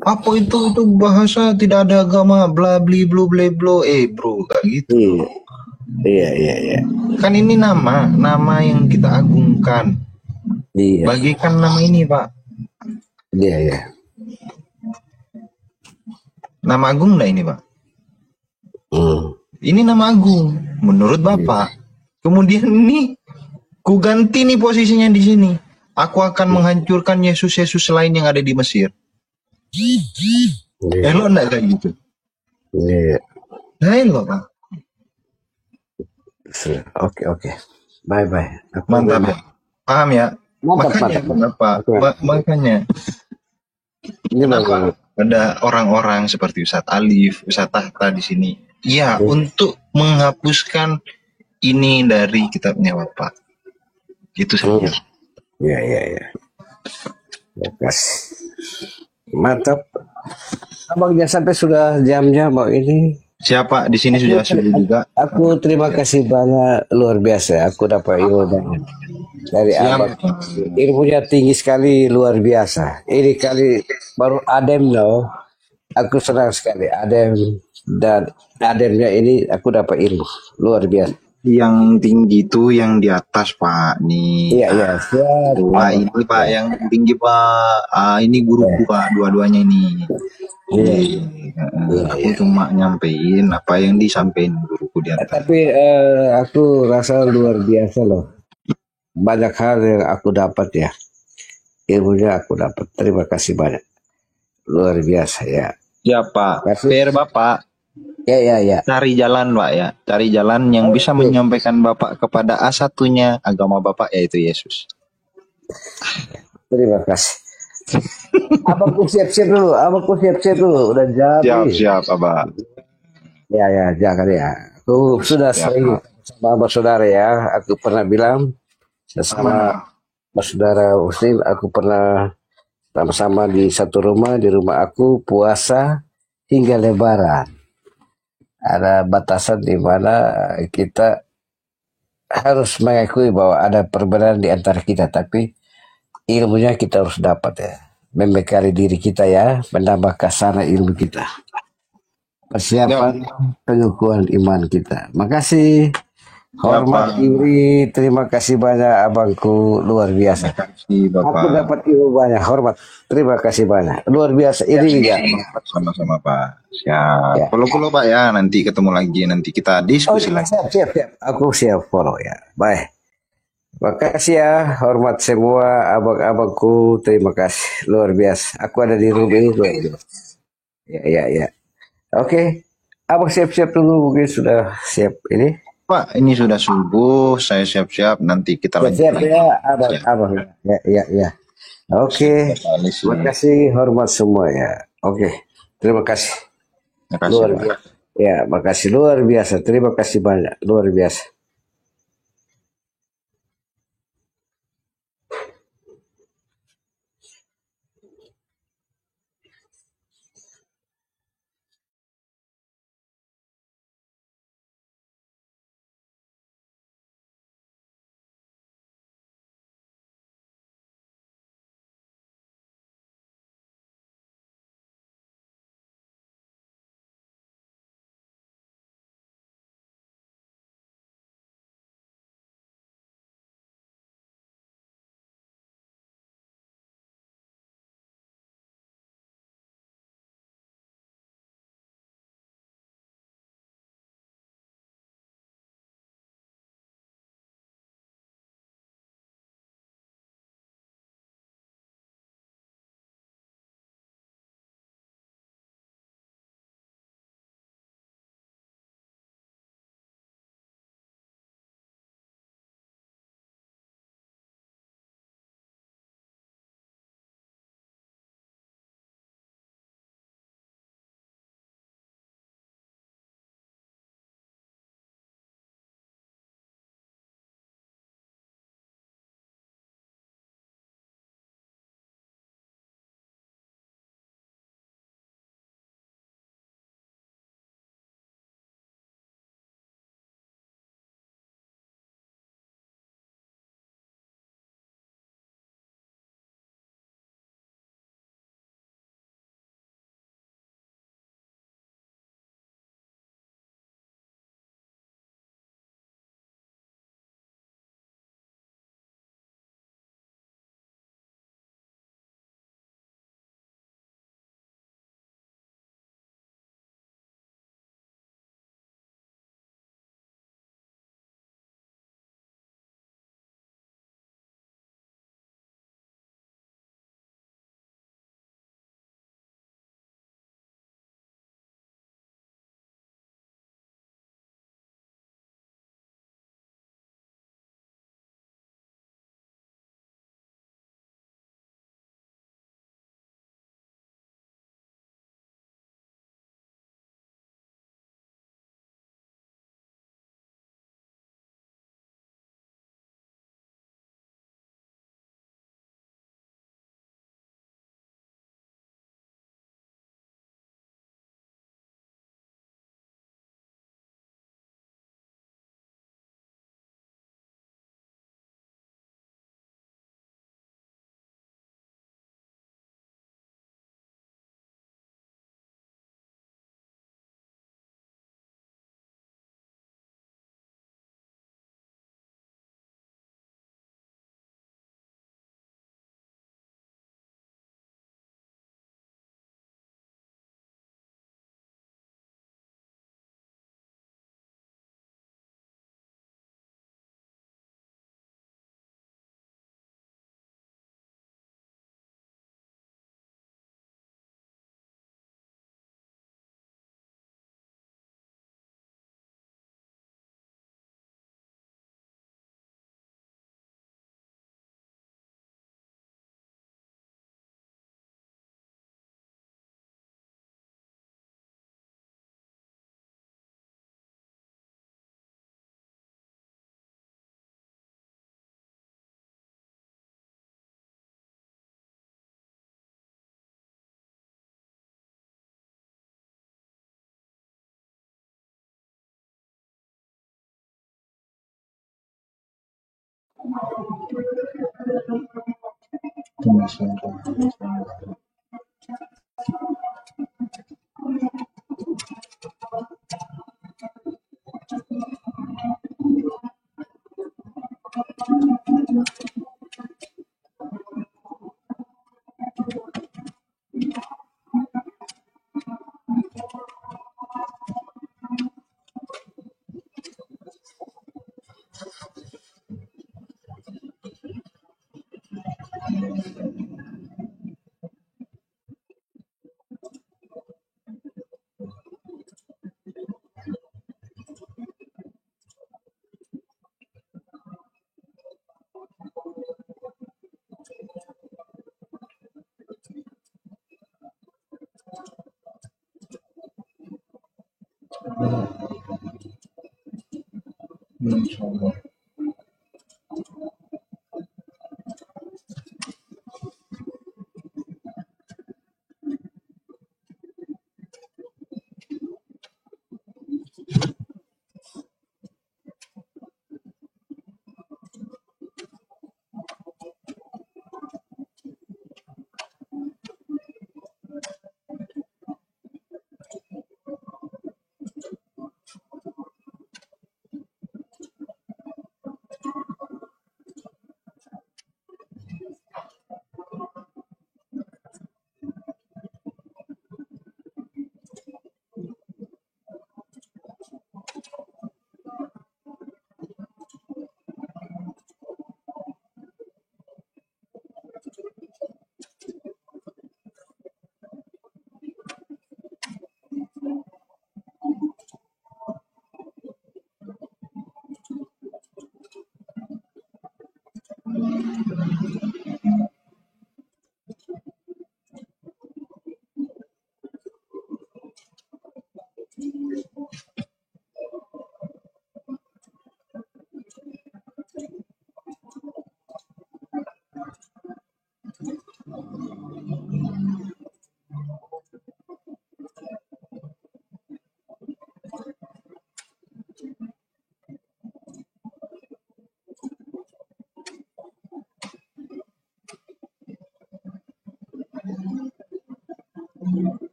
apa itu bahasa tidak ada agama, bla bli blu ble blo, bro, kayak gitu. Iya, iya, iya. Kan ini nama yang kita agungkan. Iya. Bagikan nama ini, Pak. Iya, iya. Nama agung enggak ini, Pak? Ini nama agung menurut Bapak. Kemudian ini ku ganti nih posisinya di sini. Aku akan menghancurkan Yesus lain yang ada di Mesir. Elok enggak kayak gitu? Iya. Nah, elok, Pak. Oke, oke. Bye, bye. Mantap ya. Paham ya? Mantap, Makanya mantap. kenapa? Oke. Makanya Ini kenapa bagus. ada orang-orang seperti Ustadz Alif, Ustadz Tahta di sini? Ya, untuk menghapuskan ini dari kitabnya Bapak. Itu Hmm. saja. Ya, ya, ya. Bagus. Mantap. Abangnya sampai sudah jam-jam mau ini. Siapa di sini Aku, sudah subuh juga? aku terima kasih banyak, luar biasa. Aku dapat ilmu banyak dari Siap. abang. Ilmunya tinggi sekali, luar biasa. Ini kali baru Adem loh. Aku senang sekali Adem, dan Ademnya ini aku dapat ilmu luar biasa. Yang tinggi itu yang di atas Pak nih. Iya, iya, siap. Dua Abang. ini Pak yang tinggi Pak. Ini guruku Ya, Pak, dua-duanya ini. iya, iya, Aku iya. cuma nyampein apa yang disampaikan guruku di atas. Tapi aku rasa luar biasa loh. Banyak hal yang aku dapat ya. Ilmunya aku dapat. Terima kasih banyak. Luar biasa ya. Ya Pak, Kasih. PR Bapak Ya, ya, ya. cari jalan Pak ya. Cari jalan yang bisa Oke. menyampaikan Bapak kepada A1-nya agama Bapak yaitu Yesus. Terima kasih. Abangku siap-siap dulu. Abangku siap-siap dulu. Udah jam Siap, nih. siap Bapak. Ya, ya, jangan ya. Aku sudah Siap, sering Pak. sama saudara ya. Aku pernah bilang Sama. sama saudara Muslim. Aku pernah sama-sama di satu rumah. Di rumah aku puasa hingga Lebaran. Ada batasan di mana kita harus mengakui bahwa ada perbedaan di antara kita. Tapi ilmunya kita harus dapat ya. Membekali diri kita ya. Menambah kasana ilmu kita. Persiapan pengukuhan iman kita. Makasih. Ya Pak. Hormat Iri, terima kasih banyak abangku, luar biasa. Terima kasih Aku Bapak. dapat ilmu banyak, hormat. Terima kasih banyak, luar biasa. Ini juga. Sama-sama Pak. Siap. Ya. Follow Pak ya. Nanti ketemu lagi. Nanti kita Oh, diskusi lagi. siap, siap, siap. Aku siap follow ya. Baik. Makasih ya, hormat semua abang-abangku. Terima kasih, luar biasa. Aku ada di room ini luar biasa. Ya, ya, ya. Oke, abang siap-siap dulu, mungkin sudah siap ini. Pak, ini sudah subuh. Saya siap-siap. Nanti kita lanjut Siap lagi. ya, abang-abang. Ya, ya, ya. Oke, terima kasih, hormat semua ya. Oke, terima kasih. Terima kasih Luar Pak. biasa. Ya, makasih luar biasa. Terima kasih banyak, luar biasa.